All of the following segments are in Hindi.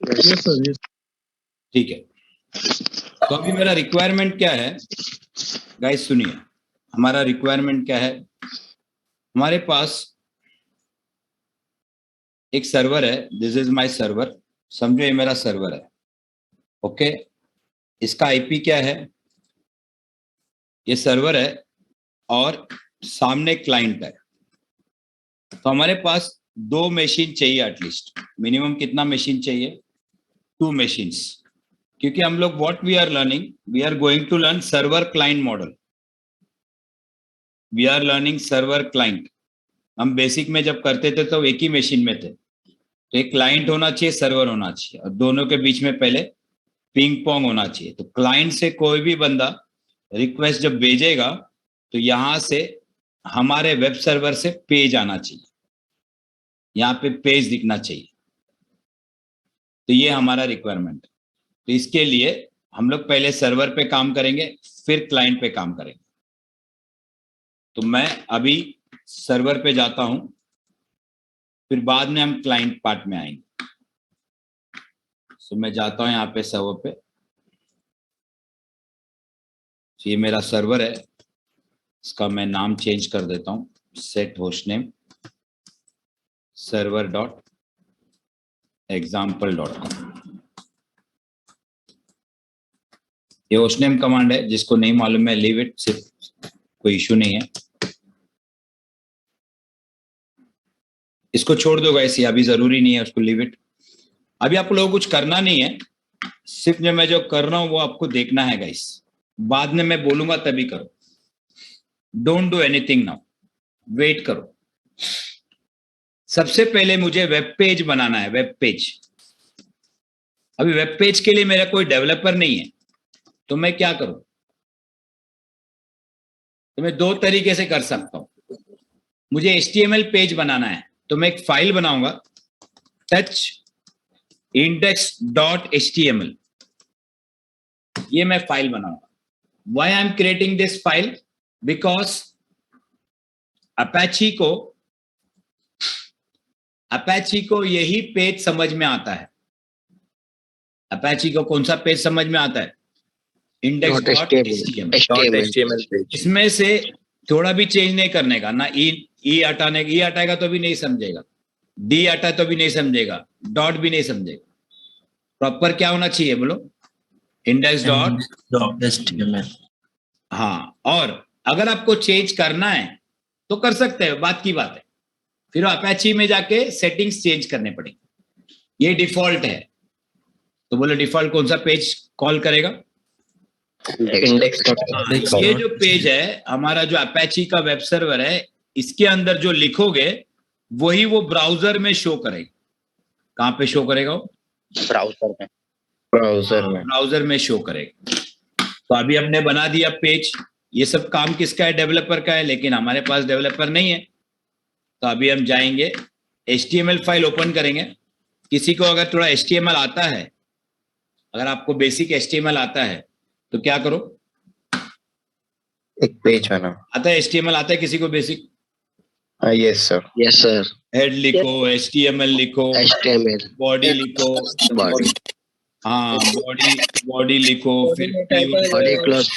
Yes sir, yes. ठीक है, तो अभी मेरा रिक्वायरमेंट क्या है गाइस, सुनिए। हमारा रिक्वायरमेंट क्या है, हमारे पास एक सर्वर है, दिस इज माय सर्वर, समझो ये मेरा सर्वर है, ओके। इसका आईपी क्या है, ये सर्वर है और सामने क्लाइंट है। तो हमारे पास 2 मशीन चाहिए एटलीस्ट, मिनिमम कितना मशीन चाहिए, 2 मशीन्स, क्योंकि हम लोग what we are learning, we are going to learn server client model, we are learning server client. हम बेसिक में जब करते थे तो एक ही मशीन में थे, तो एक क्लाइंट होना चाहिए, सर्वर होना चाहिए, और दोनों के बीच में पहले पिंग पोंग होना चाहिए। तो क्लाइंट से कोई भी बंदा रिक्वेस्ट जब भेजेगा तो यहां से हमारे वेब सर्वर से पेज आना चाहिए, यहाँ पे पेज दिखना चाहिए। तो ये हमारा रिक्वायरमेंट है। तो इसके लिए हम लोग पहले सर्वर पे काम करेंगे, फिर क्लाइंट पे काम करेंगे। तो मैं अभी सर्वर पे जाता हूं, फिर बाद में हम क्लाइंट पार्ट में आएंगे। तो मैं जाता हूं यहाँ पे सर्वर पे, ये मेरा सर्वर है, इसका मैं नाम चेंज कर देता हूं, set host name server dot example dot com. ये होस्ट नेम कमांड है, जिसको नहीं मालूम है लीव इट, सिर्फ कोई इशू नहीं है, इसको छोड़ दो गाइस, ये अभी जरूरी नहीं है, उसको लीव इट। अभी आप लोगों को कुछ करना नहीं है, सिर्फ जो मैं जो कर रहा हूं वो आपको देखना है गाइस, बाद में मैं बोलूंगा तभी करो, don't do anything now, wait करो। सबसे पहले मुझे वेब पेज बनाना है, वेब पेज। अभी वेब पेज के लिए मेरा कोई डेवलपर नहीं है, तो मैं क्या करूं, तो मैं 2 तरीके से कर सकता हूं। मुझे HTML पेज बनाना है, तो मैं एक फाइल बनाऊंगा, टच index.html, ये मैं फाइल बनाऊंगा। Why I am creating this file? Because Apache को यही पेज समझ में आता है। Apache को कौन सा पेज समझ में आता है, index.html। इसमें से थोड़ा भी चेंज नहीं करने का, ना ई हटाने, ई हटाएगा तो भी नहीं समझेगा, डी हटा तो भी नहीं समझेगा, डॉट भी नहीं समझेगा। प्रॉपर क्या होना चाहिए बोलो, index.html। हाँ, और अगर आपको चेंज करना है तो कर सकते हैं, बात की बात है, फिर अपैची में जाके सेटिंग्स चेंज करने पड़ेंगे। ये डिफॉल्ट है, तो बोलो डिफॉल्ट कौन सा पेज कॉल करेगा, इंडेक्स। ये जो पेज है हमारा, जो अपैची का वेब सर्वर है, इसके अंदर जो लिखोगे वही वो ब्राउजर में शो करेगा। कहां पे शो करेगा वो, ब्राउजर में शो करेगा। तो अभी हमने बना दिया पेज, ये सब काम किसका है, डेवलपर का है, लेकिन हमारे पास डेवलपर नहीं है। तो अभी हम जाएंगे, HTML फाइल ओपन करेंगे। किसी को अगर थोड़ा HTML आता है, अगर आपको बेसिक HTML आता है तो क्या करो, एक पेज बना। आता है HTML आता है किसी को basic? Yes sir, yes sir. Head लिखो, HTML लिखो, बॉडी लिखो, हाँ बॉडी लिखो, फिर बॉडी क्लोज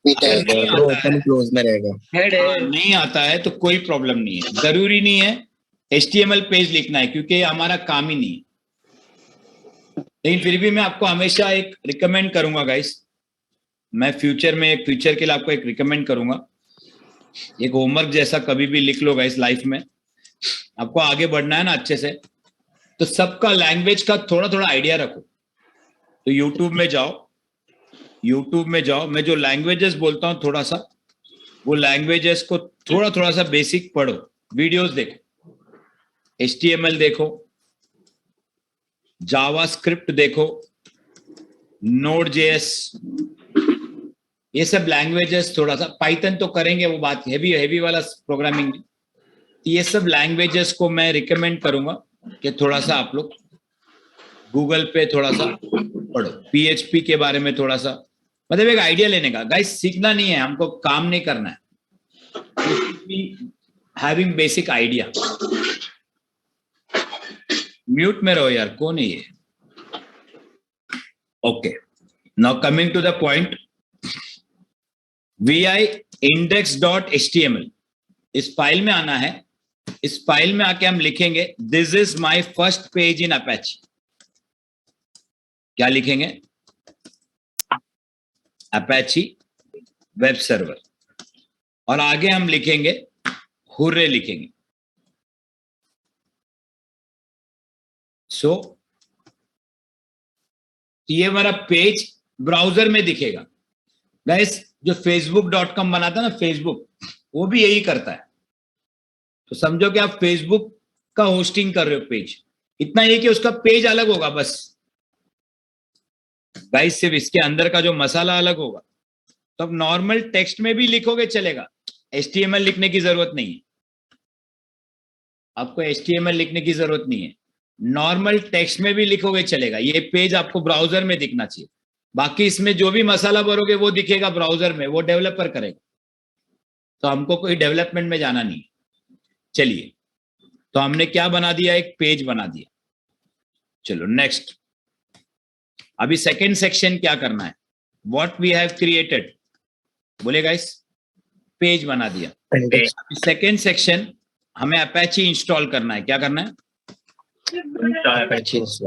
ओपन क्लोज में रहेगा। नहीं आता है तो कोई प्रॉब्लम नहीं है, जरूरी नहीं है HTML पेज लिखना है, क्योंकि हमारा काम ही नहीं है। लेकिन फिर भी मैं आपको हमेशा एक रिकमेंड करूंगा गाइस, मैं फ्यूचर के लिए आपको एक रिकमेंड करूंगा, एक होमवर्क जैसा कभी भी लिख लो गाइस। लाइफ में आपको आगे बढ़ना है ना अच्छे से, तो सबका लैंग्वेज का थोड़ा थोड़ा आइडिया रखो। तो यूट्यूब में जाओ, मैं जो लैंग्वेजेस बोलता हूँ थोड़ा सा, वो लैंग्वेजेस को थोड़ा थोड़ा सा बेसिक पढ़ो, वीडियोस देखो, HTML देखो, जावास्क्रिप्ट देखो, Node.js, ये सब लैंग्वेजेस, थोड़ा सा पाइथन तो करेंगे, वो बात हेवी वाला प्रोग्रामिंग। ये सब लैंग्वेजेस को मैं रिकमेंड करूंगा कि थोड़ा सा आप लोग गूगल पे थोड़ा सा पढ़ो, PHP के बारे में थोड़ा सा, मतलब एक आइडिया लेने का। गाइस सीखना नहीं है, हमको काम नहीं करना है, हैविंग बेसिक आइडिया। म्यूट में रहो यार, कौन है ये? Okay, now coming to the point, vi index.html इस फाइल में आना है। इस फाइल में आके हम लिखेंगे this is my first page in Apache. क्या लिखेंगे? अपैची वेब सर्वर, और आगे हम लिखेंगे हुर्रे लिखेंगे। सो ये हमारा पेज ब्राउजर में दिखेगा। गाइस, जो facebook.com बनाता है ना फेसबुक, वो भी यही करता है। तो समझो कि आप फेसबुक का होस्टिंग कर रहे हो पेज, इतना ही कि उसका पेज अलग होगा बस। गाइस, सिर्फ इसके अंदर का जो मसाला अलग होगा। तो अब नॉर्मल टेक्स्ट में भी लिखोगे चलेगा, HTML लिखने की जरूरत नहीं है। आपको HTML लिखने की जरूरत नहीं है, नॉर्मल टेक्स्ट में भी लिखोगे चलेगा। ये पेज आपको ब्राउजर में दिखना चाहिए। बाकी इसमें जो भी मसाला भरोगे वो दिखेगा ब्राउजर में, वो डेवलपर करेगा। तो हमको कोई डेवलपमेंट में जाना नहीं। चलिए, तो हमने क्या बना दिया? एक पेज बना दिया। चलो नेक्स्ट, अभी सेकेंड सेक्शन क्या करना है? व्हाट वी हैव क्रिएटेड, बोले गाइस, पेज बना दिया। सेकेंड सेक्शन, हमें अपैची इंस्टॉल करना है। क्या करना है?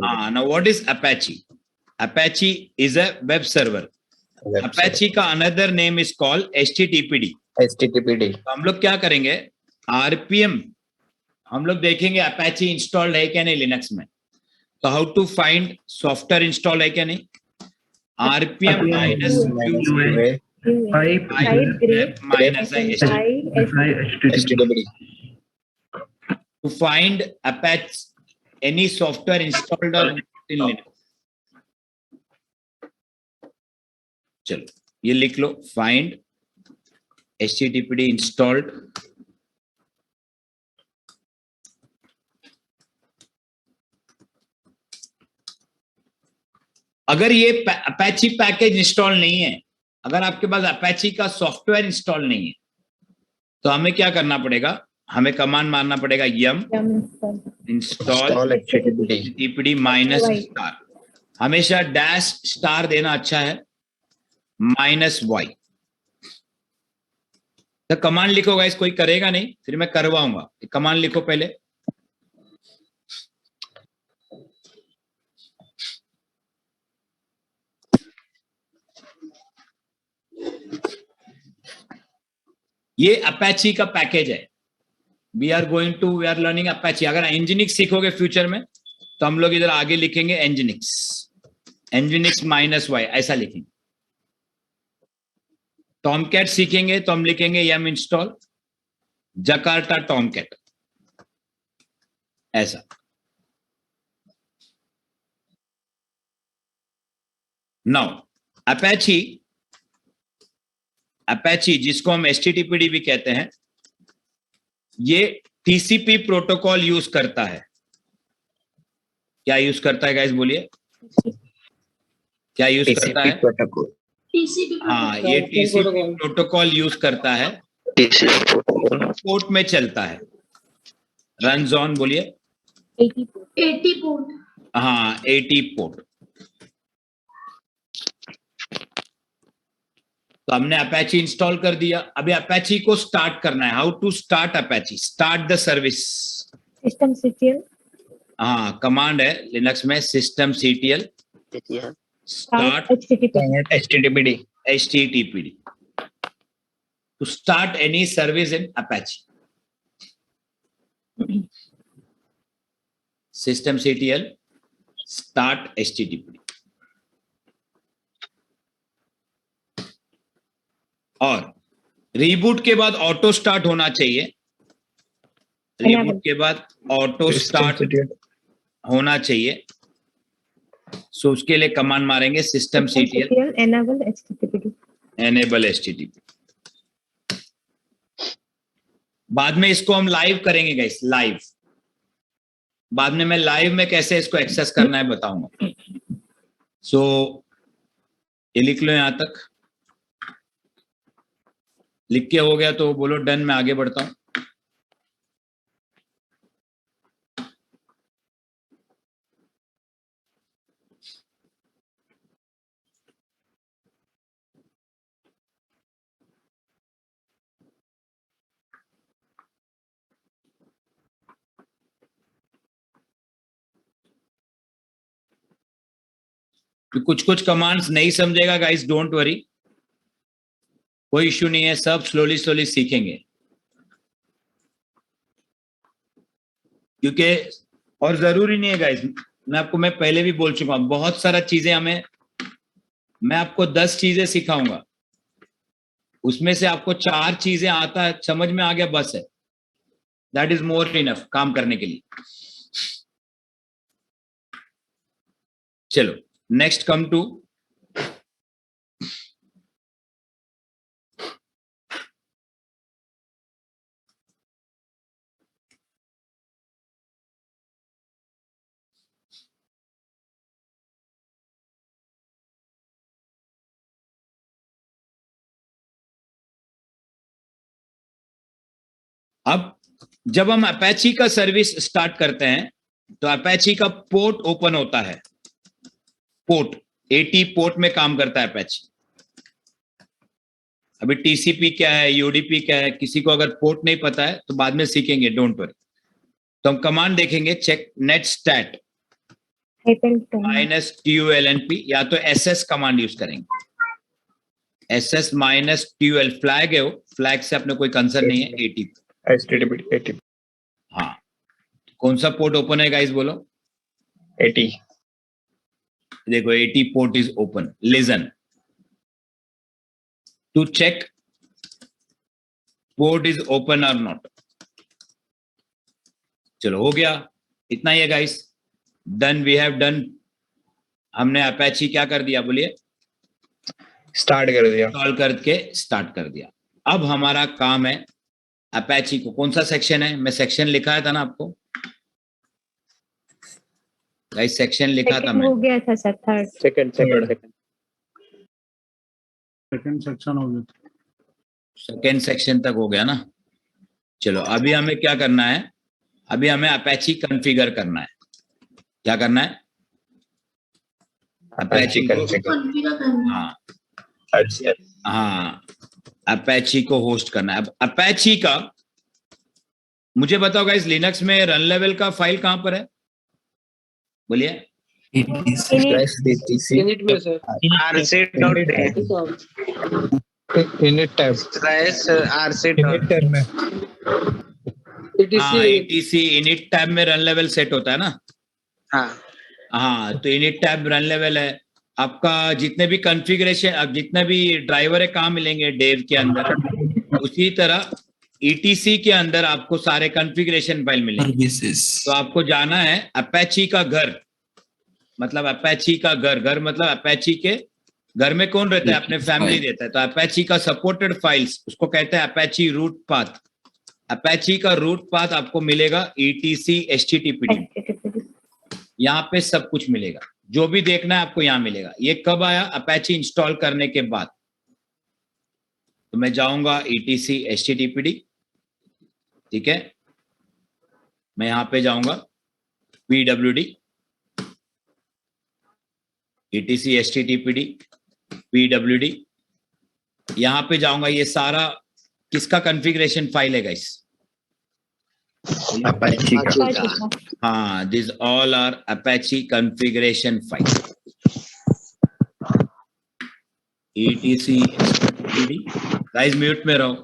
हाँ, now what is Apache? Apache is a web server. Apache का another name is called HTTPD. तो हम लोग क्या करेंगे? RPM हम लोग देखेंगे Apache इंस्टॉल्ड है क्या नहीं लिनक्स में। तो how to find software install है क्या नहीं? RPM minus HTTPD to find Apache any software installed or not in Linux. चलो ये लिख लो, find HTTPD installed अगर ये Apache पैकेज इंस्टॉल नहीं है, अगर आपके पास Apache का सॉफ्टवेयर इंस्टॉल नहीं है, तो हमें क्या करना पड़ेगा? हमें कमांड मारना पड़ेगा yum install HTTPD minus star. हमेशा डैश स्टार देना अच्छा है, -y। तो कमांड लिखो गाइस, कोई करेगा नहीं, फिर मैं करवाऊंगा। कमांड लिखो पहले। ये Apache का पैकेज है। We are learning Apache। अगर Nginx सीखोगे फ्यूचर में, तो हम लोग इधर आगे लिखेंगे Nginx -y, ऐसा लिखेंगे। टॉमकैट सीखेंगे तो हम लिखेंगे yum इंस्टॉल जकार्ता टॉमकैट, ऐसा। नाउ Apache जिसको हम HTTPD भी कहते हैं, ये TCP प्रोटोकॉल यूज करता है। क्या यूज करता है गाइस, बोलिए, क्या यूज करता है? हाँ, ये TCP प्रोटोकॉल यूज करता है, पोर्ट में चलता है। रन ऑन, बोलिए 80 पोर्ट। हाँ, 80 पोर्ट। तो हमने Apache इंस्टॉल कर दिया। अभी Apache को स्टार्ट करना है। How to start Apache? Start the service. systemctl। हाँ, कमांड है लिनक्स में systemctl start HTTPD to start any service in Apache. systemctl start HTTPD। और रीबूट के बाद ऑटो स्टार्ट होना चाहिए। रीबूट के बाद ऑटो स्टार्ट होना चाहिए। सो उसके लिए कमांड मारेंगे systemctl enable HTTP। बाद में इसको हम लाइव करेंगे गाइस, लाइव। बाद में मैं लाइव में कैसे इसको एक्सेस करना है बताऊंगा। सो ये लिख लो, यहां तक लिख के हो गया तो बोलो डन, मैं आगे बढ़ता हूं। कुछ कुछ कमांड्स नहीं समझेगा गाइस, डोंट वरी, कोई इश्यू नहीं है, सब स्लोली स्लोली सीखेंगे। क्योंकि और जरूरी नहीं है गाइस, मैं पहले भी बोल चुका हूं, बहुत सारा चीजें मैं आपको 10 चीजें सिखाऊंगा, उसमें से आपको 4 चीजें आता है, समझ में आ गया, बस है, दैट इज मोर इनफ काम करने के लिए। चलो नेक्स्ट कम टू अब जब हम अपैची का सर्विस स्टार्ट करते हैं तो अपैची का पोर्ट ओपन होता है, पोर्ट 80 पोर्ट में काम करता है अपैची। अभी टीसीपी क्या है, यूडीपी क्या है, किसी को अगर पोर्ट नहीं पता है तो बाद में सीखेंगे, डोंट वरी। तो हम कमांड देखेंगे, चेक नेट स्टैट -TULNP, या तो SS कमांड यूज करेंगे, SS -TUL, फ्लैग है वो, फ्लैग से अपने कोई कंसर्न नहीं है, 80 HTTP. हाँ, कौन सा पोर्ट ओपन है गाइस बोलो? 80. देखो 80 port is open, listen to check port is open और नॉट। चलो हो गया, इतना ही है guys, done, we have done. हमने अपैची क्या कर दिया बोलिए? स्टार्ट कर दिया, इंस्टॉल करके स्टार्ट कर दिया। अब हमारा काम है अपैची को, कौन सा सेक्शन है, मैं सेक्शन लिखा था ना आपको गाइस, सेक्शन लिखा था मैं, हो गया था सर, थर्ड सेकंड सेक्शन हो गया। सेकेंड सेक्शन तक हो गया ना। चलो अभी हमें क्या करना है, अभी हमें अपैची कॉन्फ़िगर करना है। क्या करना है? अपैची हाँ अपैची को होस्ट करना है। अब अपैची का मुझे बताओ गाइस, लिनक्स में रन लेवल का फाइल कहां पर है बोलिए? init में sir, rc.dat init tab rc.dat में etc init टैब में रन लेवल सेट होता है ना। हाँ तो इनिट टैब रन लेवल है आपका। जितने भी कॉन्फ़िगरेशन, अब जितने भी ड्राइवर है कहाँ मिलेंगे? डेव के अंदर। उसी तरह ETC के अंदर आपको सारे कॉन्फ़िगरेशन फाइल मिलेंगे। तो आपको जाना है अपैची का घर, मतलब अपैची का घर मतलब अपैची के घर में कौन रहता है? अपने फैमिली रहता है। तो अपैची का सपोर्टेड फाइल्स, उसको कहते हैं अपैची रूट पाथ। अपैची का रूट पाथ आपको मिलेगा ETC HTTPD, यहाँ पे सब कुछ मिलेगा, जो भी देखना है आपको यहाँ मिलेगा। ये कब आया? अपैची इंस्टॉल करने के बाद। तो मैं जाऊंगा ETC HTTPD, ठीक है, मैं यहाँ पे जाऊंगा PWD, ETC HTTPD PWD, यहाँ पे जाऊंगा। ये सारा किसका कॉन्फ़िगरेशन फाइल है गाइस? अपैची का। हाँ, this all are Apache configuration file. ETC HTTPD, guys mute में रहो।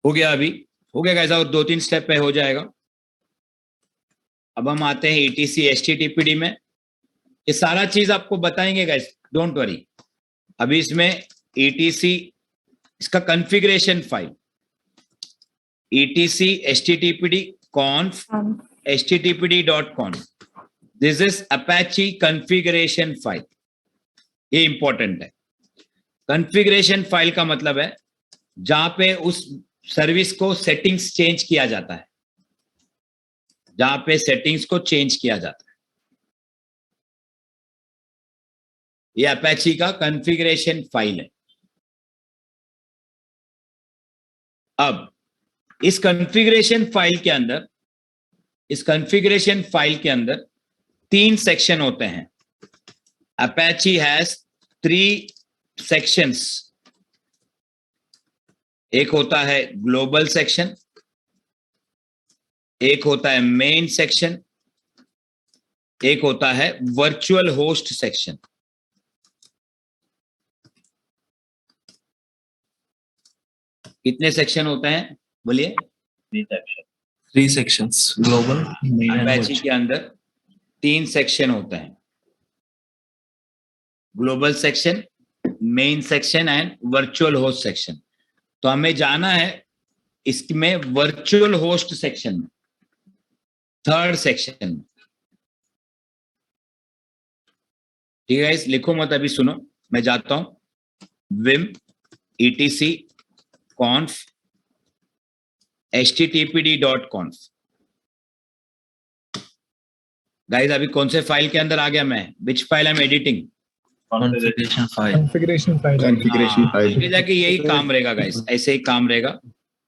हो गया, अभी हो गया गाइस, और 2-3 स्टेप पे हो जाएगा। अब हम आते हैं ETC HTTPD में। ये सारा चीज आपको बताएंगे गाइस, डोंट वरी। अभी इसमें ETC, इसका configuration file ETC HTTPD conf httpd.conf, this is Apache configuration file. ये इंपॉर्टेंट है। कॉन्फ़िगरेशन फाइल का मतलब है जहां पे उस सर्विस को सेटिंग्स चेंज किया जाता है, जहां पे सेटिंग्स को चेंज किया जाता है। ये अपैची का कॉन्फ़िगरेशन फाइल है। अब इस कॉन्फ़िगरेशन फाइल के अंदर 3 सेक्शन होते हैं। अपैची हैज 3 sections एक होता है ग्लोबल सेक्शन, एक होता है मेन सेक्शन, एक होता है वर्चुअल होस्ट सेक्शन। कितने सेक्शन होते हैं बोलिए? 3 sections, global, main and Apache virtual. के अंदर 3 सेक्शन होते हैं, global section, main section and virtual host section. तो हमें जाना है इसमें वर्चुअल होस्ट सेक्शन में, थर्ड सेक्शन में। ठीक है गाइस, लिखो मत अभी, सुनो मैं जाता हूं। Vim etc conf httpd.conf। Guys अभी कौन से फाइल के अंदर आ गया मैं? Which file I am editing? Configuration file. Configuration file आगे जाके यही काम रहेगा गाइस, ऐसे ही काम रहेगा,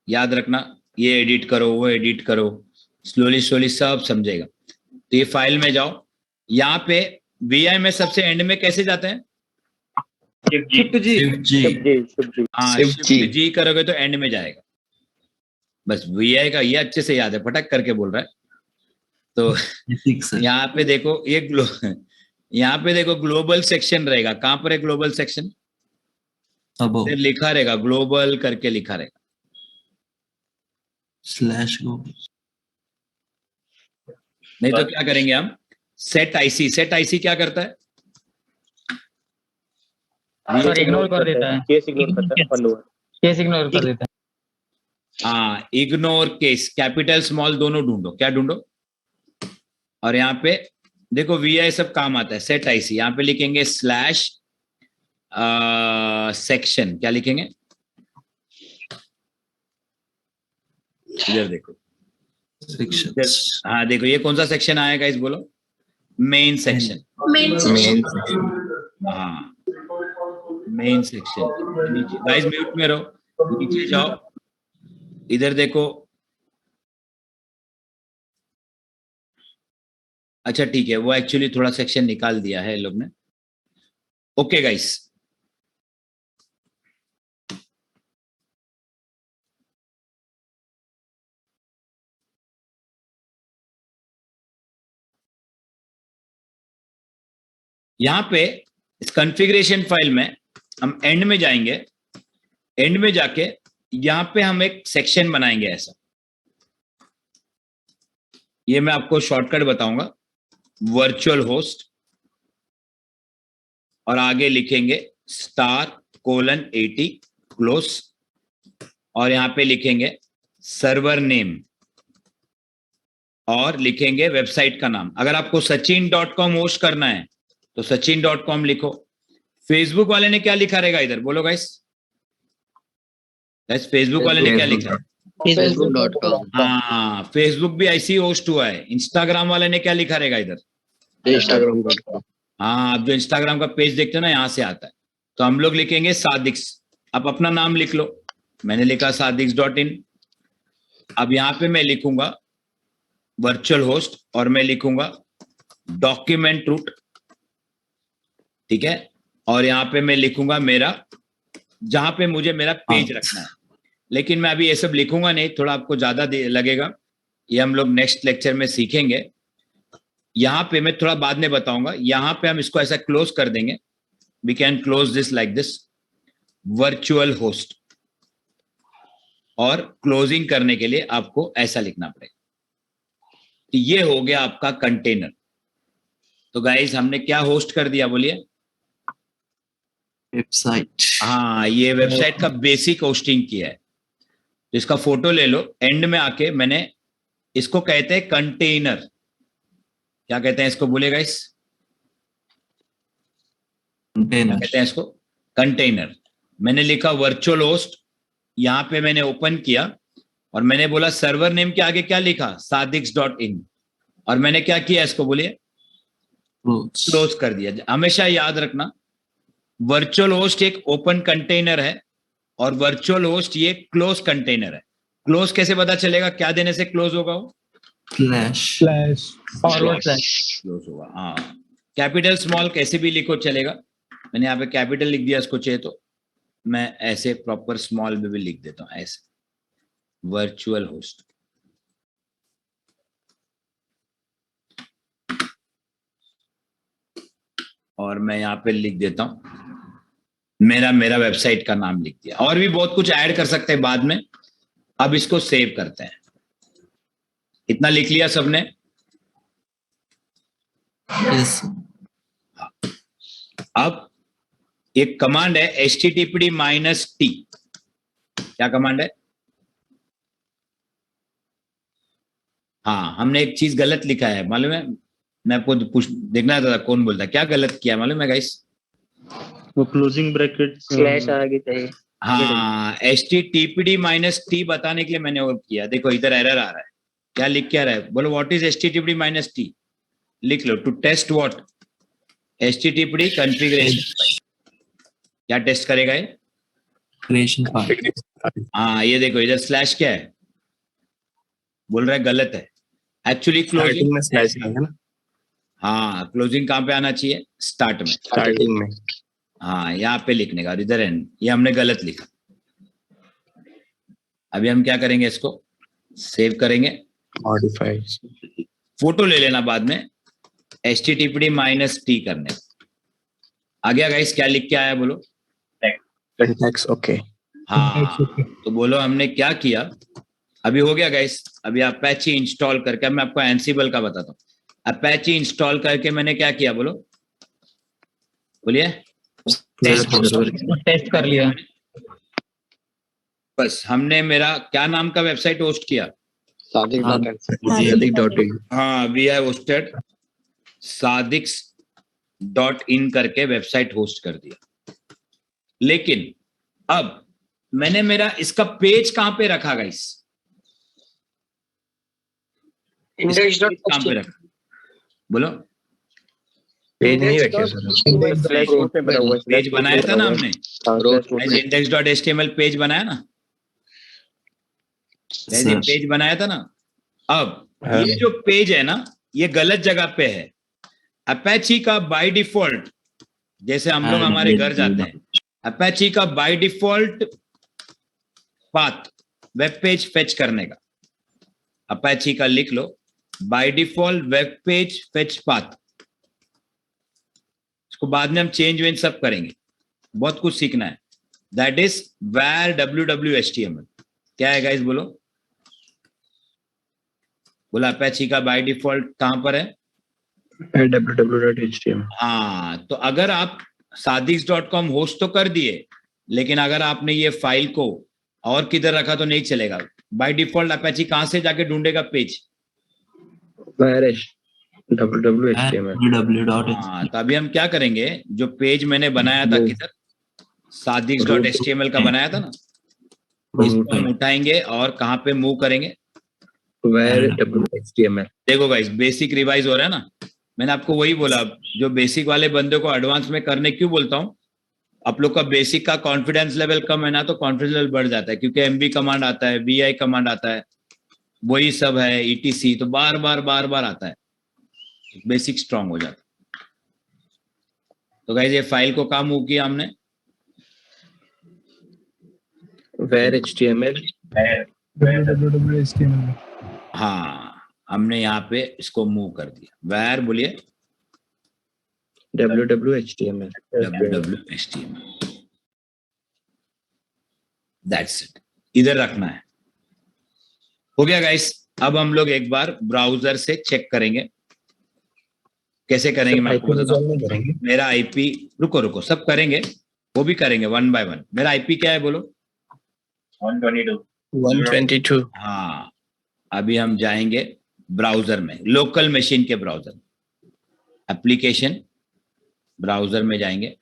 याद रखना। ये एडिट करो, वो एडिट करो, स्लोली स्लोली सब समझेगा। तो ये फाइल में जाओ, यहाँ पे वी में सबसे एंड में कैसे जाते हैं? Shift G. हाँ, Shift शिफ्ट G। जी करोगे तो एंड में जाएगा। बस वी का ये अच्छे से याद है, फटक करके बोल रहा है। तो F6 है. यहाँ पे देखो यहाँ पे देखो ग्लोबल सेक्शन रहेगा। कहाँ पर है ग्लोबल सेक्शन? Above. लिखा रहेगा ग्लोबल करके लिखा रहेगा। Slash global. नहीं तो क्या करेंगे हम? Set IC. सेट आईसी क्या करता है? सर इग्नोर कर देता है, केस इग्नोर कर देता है। हाँ, इग्नोर केस, कैपिटल स्मॉल दोनों ढूंढो। क्या ढूंढो? और यहाँ पे देखो वी सब काम आता है। सेट आईसी यहाँ पे लिखेंगे स्लैश सेक्शन। क्या लिखेंगे? इधर देखो, Sections. हाँ देखो ये कौन सा सेक्शन आएगा इस बोलो? Main section. हाँ मेन सेक्शन। नीचे गाइस म्यूट में रहो, नीचे जाओ, इधर देखो। अच्छा ठीक है, वो एक्चुअली थोड़ा सेक्शन निकाल दिया है लोग ने। ओके गाइस, यहां पे इस कॉन्फ़िगरेशन फाइल में हम एंड में जाएंगे। एंड में जाके यहां पे हम एक सेक्शन बनाएंगे ऐसा। ये मैं आपको शॉर्टकट बताऊंगा, वर्चुअल होस्ट, और आगे लिखेंगे *:80 क्लोज, और यहां पे लिखेंगे सर्वर नेम और लिखेंगे वेबसाइट का नाम। अगर आपको sachin.com होस्ट करना है तो sachin.com लिखो। फेसबुक वाले ने क्या लिखा रहेगा इधर बोलो गाइस? फेसबुक वाले ने क्या लिखा है? Facebook.com। हाँ, फेसबुक भी ऐसे ही होस्ट हुआ है। इंस्टाग्राम वाले ने क्या लिखा रहेगा इधर? Instagram.com। हाँ, आप जो इंस्टाग्राम का पेज देखते हो ना, यहाँ से आता है। तो हम लोग लिखेंगे सादिक्स। आप अपना नाम लिख लो, मैंने लिखा sadix.in। अब यहाँ पे मैं लिखूंगा वर्चुअल होस्ट और मैं लिखूंगा डॉक्यूमेंट रूट, ठीक है। और यहाँ पे मैं लिखूंगा मेरा, जहां पे मुझे मेरा पेज रखना है। लेकिन मैं अभी ये सब लिखूंगा नहीं, थोड़ा आपको ज्यादा लगेगा, ये हम लोग नेक्स्ट लेक्चर में सीखेंगे। यहाँ पे मैं थोड़ा बाद में बताऊंगा। यहाँ पे हम इसको ऐसा क्लोज कर देंगे, we can close this like this, virtual host. और क्लोजिंग करने के लिए आपको ऐसा लिखना पड़ेगा। तो ये हो गया आपका कंटेनर। तो गाइस हमने क्या होस्ट कर दिया बोलिए? वेबसाइट। हाँ, ये वेबसाइट का बेसिक होस्टिंग किया है। तो इसका फोटो ले लो। एंड में आके मैंने इसको कहते हैं कंटेनर। क्या कहते हैं इसको बोलिए गाइस? Container. कहते हैं इसको कंटेनर। मैंने लिखा वर्चुअल होस्ट, यहाँ पे मैंने ओपन किया और मैंने बोला सर्वर नेम के आगे क्या लिखा? sadix.in। और मैंने क्या किया इसको बोलिए? Close. क्लोज कर दिया। हमेशा याद रखना, वर्चुअल होस्ट एक ओपन कंटेनर है और वर्चुअल होस्ट ये क्लोज कंटेनर है। क्लोज कैसे पता चलेगा? क्या देने से क्लोज होगा? वो Slash. फॉरवर्ड स्लैश क्लोज होगा। हाँ, कैपिटल स्मॉल कैसे भी लिखो चलेगा। मैंने यहाँ पे कैपिटल लिख दिया इसको चाहिए तो। मैं ऐसे प्रॉपर स्मॉल में भी लिख देता हूँ, ऐसे वर्चुअल होस्ट। और मैं यहाँ पे लिख देता हूँ मेरा वेबसाइट का नाम लिख दिया। और भी बहुत कुछ ऐड कर सकते हैं बाद में। अब इसको सेव करते हैं। इतना लिख लिया सबने? Yes. अब एक कमांड है httpd-t। क्या कमांड है? हाँ, हमने एक चीज गलत लिखा है, मालूम है? मैं आपको देखना था कौन बोलता है, क्या गलत किया मालूम है गाइस? वो क्लोजिंग ब्रैकेट स्लैश आगे चाहिए। हाँ, httpd-t बताने के लिए मैंने वो किया। देखो इधर एरर आ रहा है। क्या लिख क्या रहा है? बोलो व्हाट इज httpd-t, लिख लो। To test what? httpd configuration. क्या टेस्ट करेगा ये? Creation part. हाँ, ये देखो इधर स्लैश क्या है, बोल रहा है गलत है। एक्चुअली क्लोजिंग में स्लैश है ना, हाँ, क्लोजिंग कहाँ पे आना चाहिए? स्टार्ट में। स्टार्टिंग में। हाँ, यहाँ पे लिखने का, इधर एंड, ये हमने गलत लिखा। अभी हम क्या करेंगे, इसको सेव करेंगे। मॉडिफाइड। फोटो ले लेना बाद में, httpd-t करने। आ गया गाइस? क्या लिख के आया बोलो? Syntax okay. हाँ, तो बोलो हमने क्या किया। अभी हो गया गाइस। अभी अपैची इंस्टॉल करके, अब मैं आपको एंसिबल का बताता हूँ। अपैची इंस्टॉल करके मैंने क्या किया बोलो, बोलिए? टेस्ट कर लिया। बस हमने मेरा क्या नाम का वेबसाइट होस्ट किया? सादिक.in। हाँ, वी हैव होस्टेड sadiks.in करके वेबसाइट होस्ट कर दिया। लेकिन अब मैंने मेरा इसका पेज कहां पे रखा गाइस? कहां पे रखा बोलो? पेज नहीं रखे सर। पेज बनाया था ना हमने, index.html पेज बनाया ना, Sir. पेज बनाया था ना। अब ये जो पेज है ना, ये गलत जगह पे है। अपैची का बाय डिफॉल्ट, जैसे हम लोग हमारे घर जाते हैं, अपैची का by default path web page fetch करने का, अपैची का लिख लो, by default web page fetch path. इसको बाद में हम चेंज वेंज सब करेंगे, बहुत कुछ सीखना है। That is where www.html। क्या है गाइस बोलो? बोला अपैची का बाय डिफॉल्ट कहां पर है? www.html। हाँ, तो अगर आप sadiks.com होस्ट तो कर दिए, लेकिन अगर आपने ये फाइल को और किधर रखा तो नहीं चलेगा। बाय डिफॉल्ट अपैची कहां से जाके ढूंढेगा पेज? www.html। www.html. हाँ, तो अभी हम क्या करेंगे, जो पेज मैंने बनाया था किधर, sadiks.html का बनाया था ना, इसको हम उठाएंगे और कहां पे मूव करेंगे? www.html। देखो गाइस, बेसिक रिवाइज हो रहा है ना। मैंने आपको वही बोला, जो बेसिक वाले बंदे को एडवांस में करने क्यों बोलता हूँ। आप लोग का बेसिक का कॉन्फिडेंस लेवल कम है ना, तो कॉन्फिडेंस लेवल बढ़ जाता है, क्योंकि एमबी कमांड आता है, vi कमांड आता है, वही सब है, etc, तो बार बार आता है, बेसिक स्ट्रांग हो जाता है। तो गाइस, ये फाइल को कहाँ मूव किया हमने? where html। www.html। हाँ, हमने यहाँ पे इसको मूव कर दिया। where बोलिए? www.html। www.html। दैट्स इट, इधर रखना है। हो गया गाइस। अब हम लोग एक बार ब्राउजर से चेक करेंगे। कैसे करेंगे मैं आपको बताता हूँ। मेरा आईपी, रुको सब करेंगे, वो भी करेंगे वन बाय वन। मेरा आईपी क्या है बोलो? 122। हाँ, अभी हम जाएंगे ब्राउजर में, लोकल मशीन के ब्राउजर, एप्लीकेशन ब्राउजर में जाएंगे।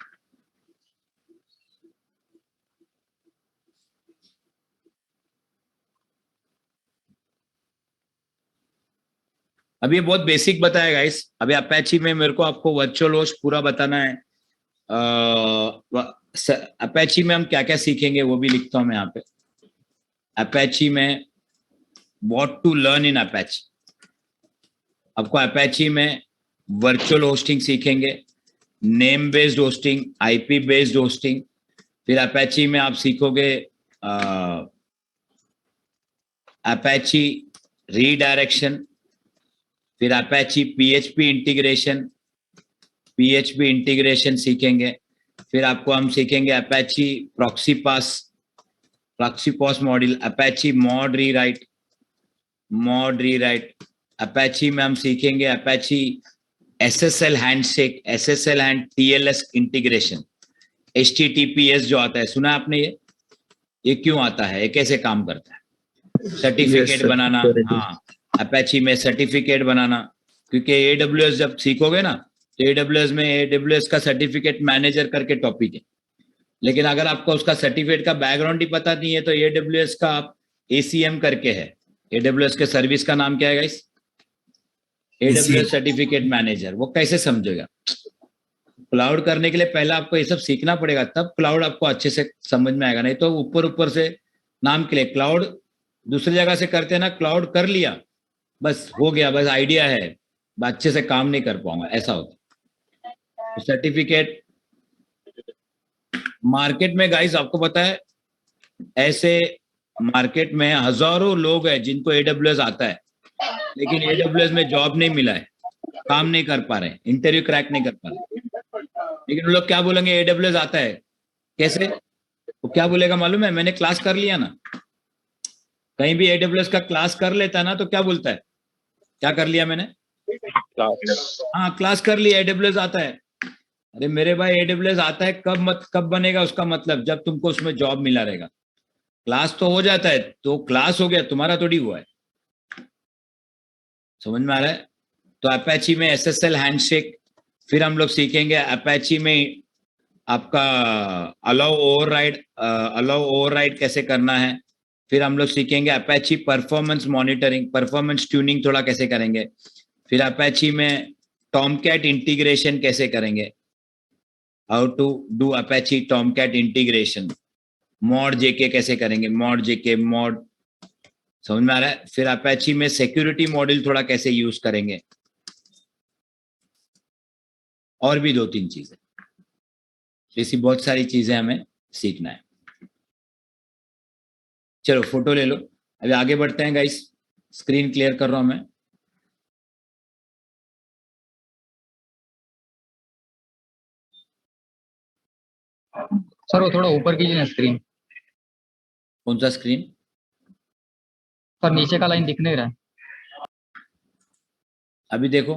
अभी ये बहुत बेसिक बताया गाइस। अभी अपैची में मेरे को आपको वर्चुअल होस्ट पूरा बताना है। अपैची में हम क्या क्या सीखेंगे वो भी लिखता हूं मैं यहाँ पे। अपैची में what to learn in Apache, आपको अपैची में वर्चुअल होस्टिंग सीखेंगे, name based hosting, IP based hosting, फिर अपैची में आप सीखोगे अपैची रीडायरेक्शन, फिर अपैची पीएचपी इंटीग्रेशन सीखेंगे। फिर आपको हम सीखेंगे Apache proxy pass module, Apache mod rewrite. Apache में हम सीखेंगे Apache SSL handshake, SSL and TLS integration, HTTPS जो आता है, सुना है आपने ये क्यों आता है, ये कैसे काम करता है? सर्टिफिकेट sir, बनाना, security. हाँ अपैची में सर्टिफिकेट बनाना, क्योंकि AWS जब सीखोगे ना तो AWS में AWS का सर्टिफिकेट मैनेजर करके टॉपिक है, लेकिन अगर आपको उसका सर्टिफिकेट का बैकग्राउंड ही पता नहीं है तो AWS का आप ACM करके है, AWS के सर्विस का नाम क्या है गाइस? AWS certificate manager. वो कैसे समझेगा? क्लाउड करने के लिए पहले आपको ये सब सीखना पड़ेगा, तब क्लाउड आपको अच्छे से समझ में आएगा, नहीं तो ऊपर से नाम के लिए क्लाउड दूसरी जगह से करते हैं ना, क्लाउड कर लिया बस हो गया, बस आइडिया है, अच्छे से काम नहीं कर पाऊंगा, ऐसा होता है। सर्टिफिकेट मार्केट में गाइस आपको पता है, ऐसे मार्केट में हजारों लोग हैं जिनको AWS आता है, लेकिन AWS में जॉब नहीं मिला है, काम नहीं कर पा रहे, इंटरव्यू क्रैक नहीं कर पा रहे, लेकिन वो लोग क्या बोलेंगे? AWS आता है। कैसे? वो क्या बोलेगा मालूम है? मैंने क्लास कर लिया ना। कहीं भी AWS का क्लास कर लेता है ना तो क्या बोलता है? क्या कर लिया मैंने? हाँ क्लास कर लिया, AWS आता है। अरे मेरे भाई AWS आता है कब बनेगा उसका मतलब? जब तुमको उसमें जॉब मिला रहेगा। क्लास तो हो जाता है तो क्लास हो गया, तुम्हारा थोड़ी हुआ है। समझ में आ रहा है? तो अपैची में SSL हैंडशेक, फिर हम लोग सीखेंगे अपैची में आपका अलाउ ओवरराइड कैसे करना है। फिर हम लोग सीखेंगे Apache performance monitoring, performance tuning थोड़ा कैसे करेंगे। फिर अपैची में टॉमकैट इंटीग्रेशन कैसे करेंगे, how to do Apache Tomcat integration. Mod JK कैसे करेंगे, मॉड समझ में आ रहा है? फिर अपैची में सिक्योरिटी मॉड्यूल थोड़ा कैसे यूज करेंगे, और भी 2-3 चीजें, ऐसी बहुत सारी चीजें हमें सीखना है। चलो फोटो ले लो, अभी आगे बढ़ते हैं गाइस। स्क्रीन क्लियर कर रहा हूं मैं। सर वो थोड़ा ऊपर कीजिए ना स्क्रीन। कौन सा स्क्रीन? सर नीचे का लाइन दिख नहीं रहा है। अभी देखो,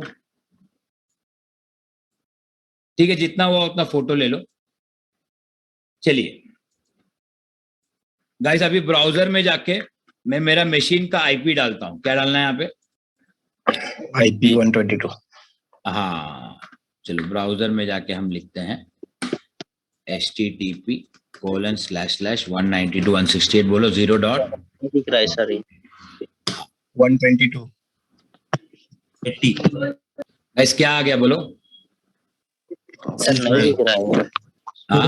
ठीक है, जितना हुआ उतना फोटो ले लो। चलिए गाइस, अभी ब्राउजर में जाके मैं मेरा मशीन का आईपी डालता हूं। क्या डालना है यहाँ पे? IP 122। हाँ चलो, ब्राउजर में जाके हम लिखते हैं http://192.168 बोलो 0. दिख रहा है सर 122 80 गाइस क्या आ गया बोलो? सर नहीं दिख रहा है। हाँ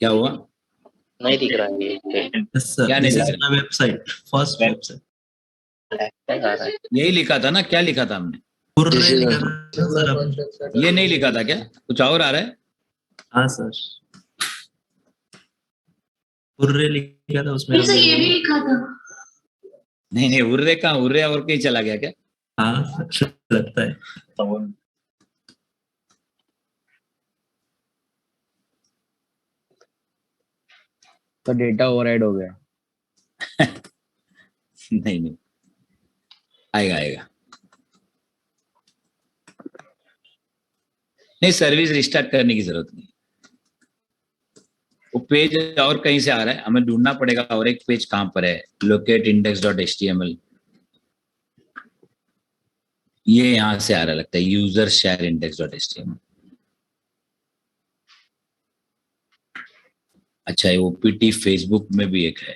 क्या हुआ? नहीं दिख रहा है ये। Yes, sir. क्या This नहीं is दिख my website. First website. यही लिखा था ना? क्या लिखा था हमने? Hurray लिखा था सर अब। ये नहीं लिखा था क्या? कुछ और आ रहा है? हाँ सर, हुर्रे लिखा था उसमें। सर ये भी लिखा था। नहीं हुर्रे का हुर्रे और कहीं चला गया क्या? हाँ सर, लगता है। तो डेटा ओवरराइड हो गया। नहीं आएगा। नहीं, सर्विस रिस्टार्ट करने की जरूरत नहीं। वो पेज और कहीं से आ रहा है, हमें ढूंढना पड़ेगा और एक पेज कहां पर है। लोकेट index.html, ये यहां से आ रहा लगता है। User share index.html। अच्छा, ये OPT फेसबुक में भी एक है।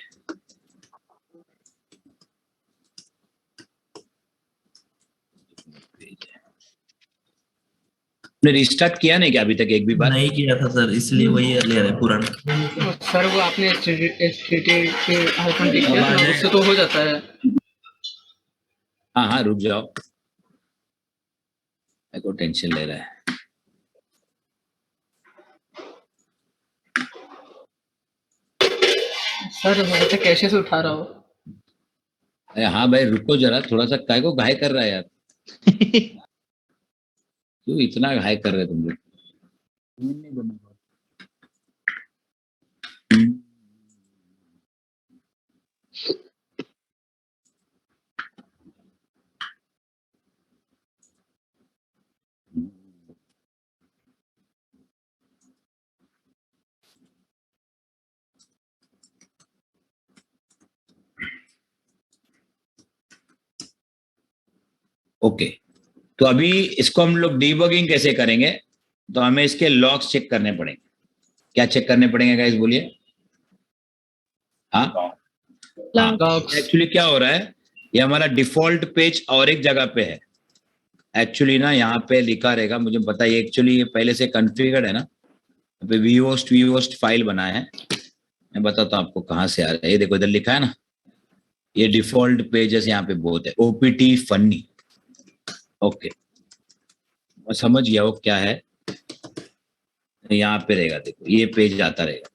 आपने रिस्टार्ट किया नहीं क्या अभी तक एक भी बार? नहीं किया था सर, इसलिए वही ले रहे पुराना। सर वो आपने उससे तो हो जाता है। हाँ रुक जाओ, मेरे को टेंशन ले रहा है। सर मैं तो कैसे से उठा रहा हूँ। अरे हाँ भाई रुको जरा, थोड़ा सा काय को घाय कर रहा है यार। क्यों इतना घाय कर रहे तुम लोग? ओके, तो अभी इसको हम लोग डीबगिंग कैसे करेंगे? तो हमें इसके लॉग्स चेक करने पड़ेंगे। क्या चेक करने पड़ेंगे गाइस, बोलिए? हाँ, एक्चुअली क्या हो रहा है, ये हमारा डिफॉल्ट पेज और एक जगह पे है। एक्चुअली ना यहाँ पे लिखा रहेगा, मुझे पता है एक्चुअली ये पहले से कॉन्फ़िगर्ड है ना, vhost फाइल बनाया है। मैं बताता हूँ आपको कहाँ से आ रहा है। ये देखो इधर लिखा है ना, ये डिफॉल्ट पेजेस यहाँ पे बहुत है, ओपीटी फनी। ओके, मैं समझ गया वो क्या है। यहाँ पे रहेगा, देखो ये पेज आता रहेगा।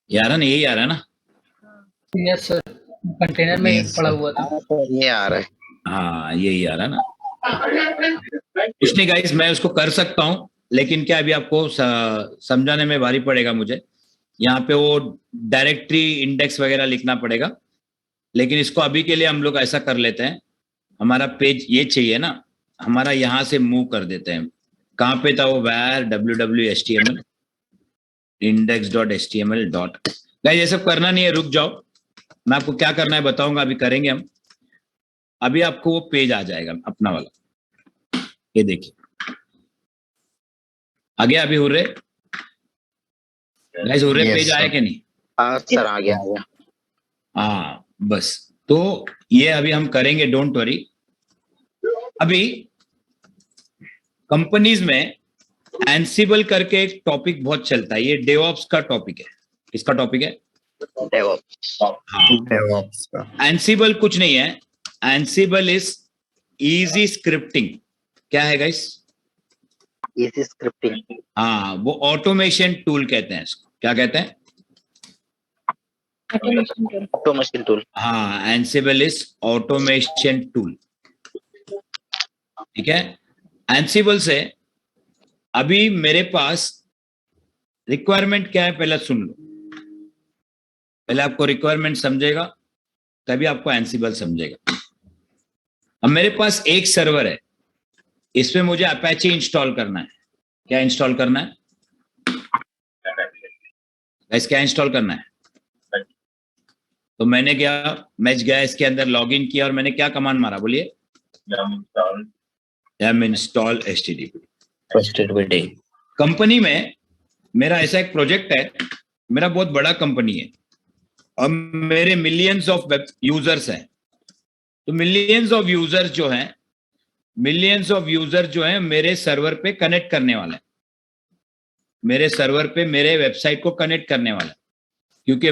ये आ रहा ना, यही आ रहा है ना? यस सर, कंटेनर में पड़ा हुआ था। ये आ रहा है। हाँ यही आ रहा है ना। कुछ नहीं गाइस, मैं उसको कर सकता हूँ, लेकिन क्या अभी आपको समझाने में भारी पड़ेगा मुझे। यहाँ पे वो डायरेक्टरी इंडेक्स वगैरह लिखना पड़ेगा, लेकिन इसको अभी के लिए हम लोग ऐसा कर लेते हैं। हमारा पेज ये चाहिए ना, हमारा यहाँ से मूव कर देते हैं। कहाँ पे था वो? where www.html index.html dot. Guys ये सब करना नहीं है, रुक जाओ, मैं आपको क्या करना है बताऊंगा, अभी करेंगे हम। अभी आपको वो पेज आ जाएगा अपना वाला, ये देखिए आ गया। अभी हुर्रे गाइस, हुर्रे पेज आया कि नहीं? हाँ सर, आ गया। हाँ बस, तो ये अभी हम करेंगे, डोंट वरी। अभी कंपनीज में एंसिबल करके एक टॉपिक बहुत चलता है, ये डेवऑप्स का टॉपिक है। किसका टॉपिक है? DevOps का। एंसिबल कुछ नहीं है, एंसिबल इज इजी स्क्रिप्टिंग। क्या है गाइस? Easy scripting. हाँ, वो ऑटोमेशन टूल कहते हैं इसको। क्या कहते हैं? Automation tool. हाँ, एंसिबल इज ऑटोमेशन टूल। ठीक है, एंसिबल से अभी मेरे पास रिक्वायरमेंट क्या है पहले सुन लो। पहले आपको रिक्वायरमेंट समझेगा, तभी आपको एंसिबल समझेगा। अब मेरे पास एक सर्वर है, इसमें मुझे अपैची इंस्टॉल करना है। क्या इंस्टॉल करना है गाइस? क्या इंस्टॉल करना है? तो मैंने गया इसके अंदर लॉगिन किया और मैंने क्या कमांड मारा, बोलिए? yum install http। कंपनी में मेरा ऐसा एक प्रोजेक्ट है, मेरा बहुत बड़ा कंपनी है और मेरे मिलियंस ऑफ वेब यूजर्स हैं। तो मिलियंस ऑफ यूजर जो हैं मेरे सर्वर पे कनेक्ट करने वाले हैं, मेरे सर्वर पे मेरे वेबसाइट को कनेक्ट करने वाला है। क्योंकि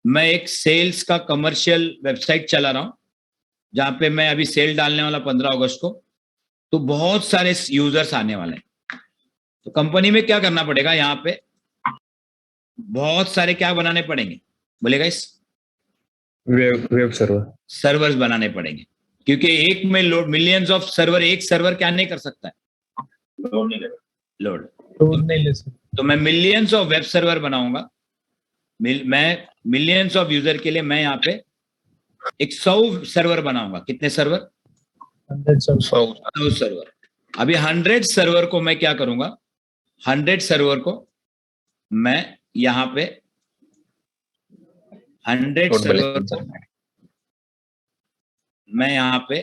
मैं एक सेल्स का कमर्शियल वेबसाइट चला रहा हूं, जहां पे मैं अभी सेल डालने वाला 15 अगस्त को। तो बहुत सारे यूजर्स आने वाले हैं। तो कंपनी में क्या करना पड़ेगा, यहाँ पे बहुत सारे क्या बनाने पड़ेंगे, बोलेगा इस वेब सर्वर्स बनाने पड़ेंगे। क्योंकि एक में लोड मिलियंस ऑफ सर्वर, एक सर्वर क्या नहीं कर सकता है, लोड नहीं ले सकता। तो मैं मिलियंस ऑफ वेब सर्वर बनाऊंगा। मैं मिलियंस ऑफ यूजर के लिए मैं यहाँ पे एक 100 सर्वर बनाऊंगा। कितने सर्वर? 100 सर्वर। अभी 100 सर्वर को मैं क्या करूंगा, 100 सर्वर को मैं यहाँ पे 100 सर्वर को मैं यहाँ पे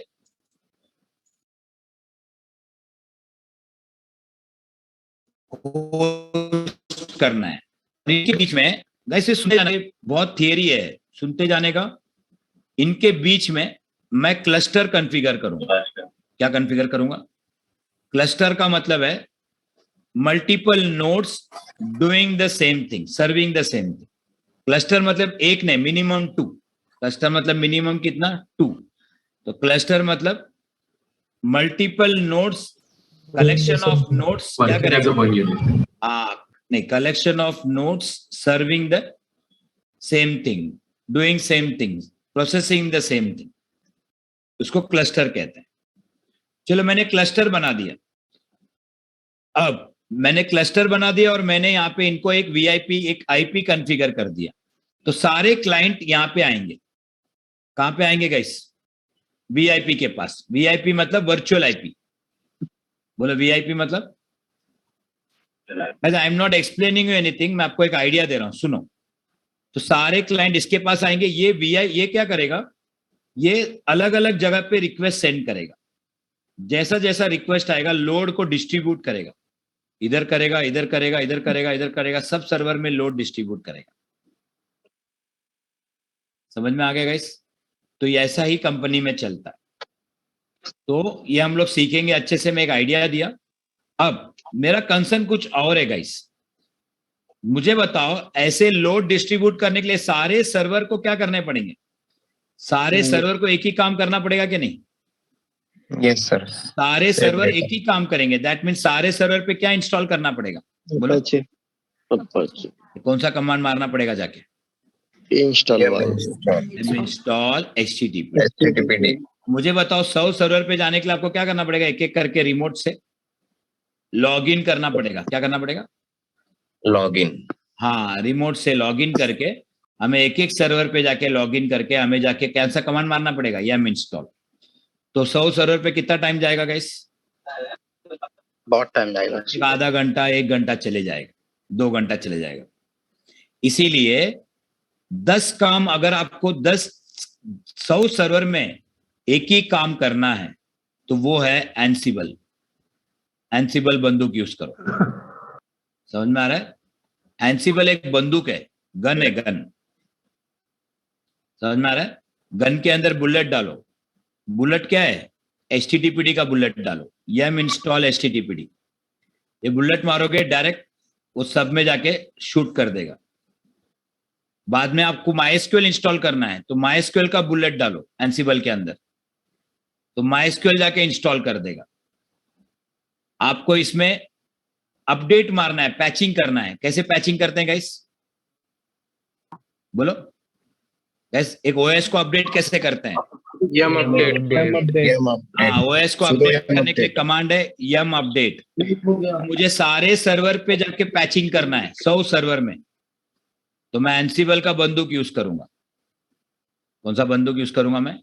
करना है। इनके बीच में वैसे सुनते जाने बहुत थियरी है, सुनते जाने का। इनके बीच में मैं क्लस्टर कॉन्फ़िगर करूंगा। क्या कॉन्फ़िगर करूंगा? क्लस्टर का मतलब है multiple nodes doing the same thing, serving the same thing. Cluster मतलब एक नहीं, मिनिमम 2। क्लस्टर मतलब मिनिमम कितना? 2। तो क्लस्टर मतलब multiple nodes, collection of nodes. क्या करेगा? नहीं, collection of notes serving the same thing, doing same things, processing the same thing, उसको क्लस्टर कहते हैं। चलो मैंने क्लस्टर बना दिया। अब मैंने क्लस्टर बना दिया और मैंने यहाँ पे इनको एक वीआईपी, एक आईपी कॉन्फ़िगर कर दिया, तो सारे क्लाइंट यहाँ पे आएंगे। कहाँ पे आएंगे गाइस? वीआईपी के पास। वीआईपी मतलब वर्चुअल आईपी। बोलो वीआईपी मतलब? I am not explaining you anything, मैं आपको एक आइडिया दे रहा हूं, सुनो। तो सारे क्लाइंट इसके पास आएंगे। ये क्या करेगा? ये अलग अलग जगह पे रिक्वेस्ट सेंड करेगा। जैसा जैसा रिक्वेस्ट आएगा लोड को डिस्ट्रीब्यूट करेगा, इधर करेगा, इधर करेगा, इधर करेगा, इधर करेगा, सब सर्वर में लोड डिस्ट्रीब्यूट करेगा। समझ में आ गया गाइस? तो ये ऐसा ही कंपनी में चलता है। तो ये हम लोग सीखेंगे अच्छे से। मैं एक आइडिया दिया। अब मेरा कंसर्न कुछ और है गाइस। मुझे बताओ, ऐसे लोड डिस्ट्रीब्यूट करने के लिए सारे सर्वर को क्या करने पड़ेंगे? सारे सर्वर को एक ही काम करना पड़ेगा कि नहीं? Yes sir. सारे सर्वर एक ही काम करेंगे। दैट मीन सारे सर्वर पे क्या इंस्टॉल करना पड़ेगा? बोलो। कौन सा कमांड मारना पड़ेगा जाके? Install HTTP। मुझे बताओ, 100 सर्वर पे जाने के लिए आपको क्या करना पड़ेगा? एक एक करके रिमोट से लॉग इन करना पड़ेगा। क्या करना पड़ेगा? Log in. हाँ, रिमोट से लॉग इन करके हमें एक एक सर्वर पे जाके लॉग इन करके हमें जाके कौन सा कमांड मारना पड़ेगा? यम इंस्टॉल। तो 100 सर्वर पे कितना टाइम जाएगा गाइस? बहुत टाइम जाएगा। आधा घंटा, 1 घंटा चले जाएगा, 2 घंटा चले जाएगा। इसीलिए 10 काम, अगर आपको 100 सर्वर में एक ही काम करना है तो वो है एनसिबल। एनसिबल बंदूक यूज करो। समझ में आ रहा है? एनसिबल एक बंदूक है, गन है, गन। समझ में आ रहा है? गन के अंदर बुलेट डालो। बुलेट क्या है? HTTPD का बुलेट डालो। यम इंस्टॉल HTTPD। ये बुलेट मारोगे डायरेक्ट वो सब में जाके शूट कर देगा। बाद में आपको MySQL इंस्टॉल करना है तो MySQL का बुलेट डालो एनसिबल के अंदर, तो MySQL जाके इंस्टॉल कर देगा। आपको इसमें अपडेट मारना है, पैचिंग करना है। कैसे पैचिंग करते हैं गाइस? बोलो गाइस, एक OS को अपडेट कैसे करते हैं? यम अपडेट। हाँ, OS को अपडेट करने के लिए कमांड है यम अपडेट। मुझे सारे सर्वर पे जाके पैचिंग करना है 100 सर्वर में, तो मैं एनसिबल का बंदूक यूज करूंगा। कौन सा बंदूक यूज करूंगा मैं?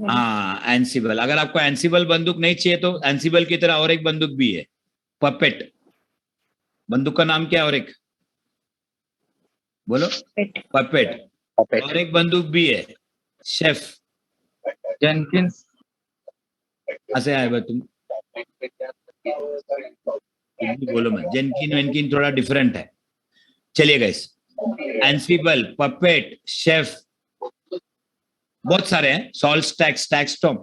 हाँ, एनसिबल। अगर आपको एनसिबल बंदूक नहीं चाहिए तो एनसिबल की तरह और एक बंदूक भी है, पपेट। बंदूक का नाम क्या है? और एक बोलो। पपेट। और एक बंदूक भी है, शेफ। जेनकिंस। ऐसे आए बा तुम बोलो। मैं जेनकिन वेनकिन थोड़ा डिफरेंट है। चलिए गाइस, एनसिबल, पपेट, शेफ, बहुत सारे हैं। सॉल्ट स्टैक, स्टैक स्टॉप,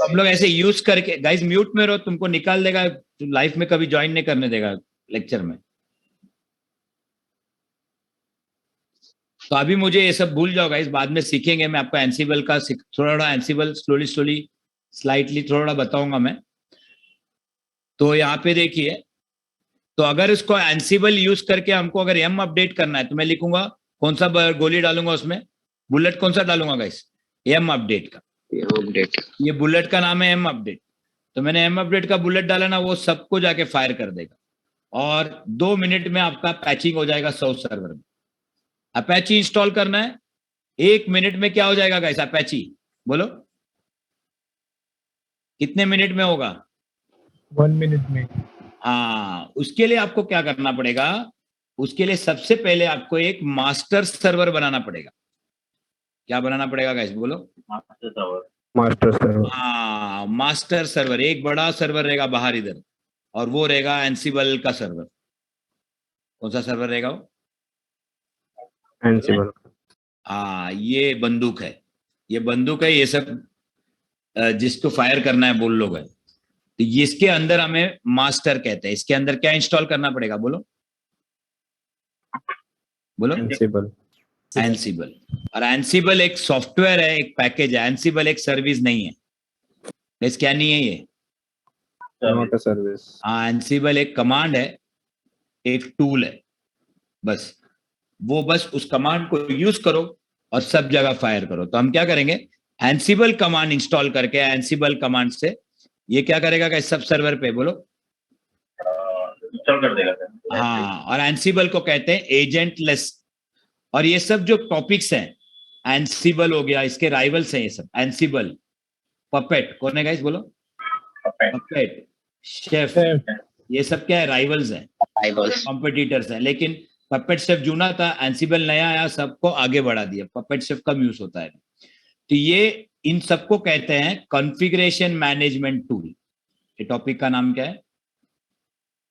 हम लोग ऐसे यूज करके। गाइस म्यूट में रहो, तुमको निकाल देगा, लाइफ में कभी ज्वाइन नहीं करने देगा लेक्चर में। तो अभी मुझे ये सब भूल जाओ गाइस, बाद में सीखेंगे। मैं आपको एनसिबल का थोड़ा एनसिबल स्लोली स्लाइटली थोड़ा बताऊंगा मैं। तो यहाँ पे देखिए, तो अगर इसको एनसिबल यूज करके हमको अगर यम अपडेट करना है तो मैं लिखूंगा, कौन सा गोली डालूंगा उसमें? बुलेट कौन सा डालूंगा गाइस? यम अपडेट का। ये बुलेट का नाम है यम अपडेट। तो मैंने यम अपडेट का बुलेट डाला ना, वो सबको जाके फायर कर देगा और 2 मिनट में आपका पैचिंग हो जाएगा 100 सर्वर में। अपैची इंस्टॉल करना है, 1 मिनट में क्या हो जाएगा गाइस? अपैची बोलो, कितने मिनट में होगा? 1 मिनट में। हाँ, उसके लिए आपको क्या करना पड़ेगा? उसके लिए सबसे पहले आपको एक मास्टर सर्वर बनाना पड़ेगा। क्या बनाना पड़ेगा गाइस? बोलो। Master server. हाँ, मास्टर सर्वर। एक बड़ा सर्वर रहेगा बाहर इधर, और वो रहेगा एनसिबल का सर्वर। कौन सा सर्वर रहेगा वो? एनसिबल। हाँ, ये बंदूक है, ये बंदूक है। ये सब जिसको फायर करना है बोल लोग है, तो इसके अंदर हमें मास्टर कहते हैं। इसके अंदर क्या इंस्टॉल करना पड़ेगा? बोलो बोलो। एनसिबल। एनसिबल। और एनसिबल एक सॉफ्टवेयर है, एक पैकेज है। एनसिबल एक सर्विस नहीं है। इस क्या नहीं है ये? Not a service. हाँ, एनसिबल एक कमांड है, एक टूल है, बस वो बस उस कमांड को यूज करो और सब जगह फायर करो। तो हम क्या करेंगे, एंसिबल कमांड इंस्टॉल करके एंसिबल कमांड से ये क्या करेगा गाइस, सब सर्वर पे बोलो इंस्टॉल कर देगा सर। हाँ, और एंसिबल को कहते हैं एजेंटलेस। और ये सब जो टॉपिक्स हैं, एंसिबल हो गया, इसके राइवल्स हैं ये सब, एंसिबल, पपेट, कौन है गाइस बोलो, पपेट, शेफ, ये सब क्या है, राइवल्स हैं, Rivals. कॉम्पिटिटर्स हैं। लेकिन पपेट शेफ जूना था, एंसिबल नया आया, सबको आगे बढ़ा दिया, पपेट शेफ कम यूज होता है। तो ये इन सबको कहते हैं कॉन्फ़िगरेशन मैनेजमेंट टूल। ये टॉपिक का नाम क्या है,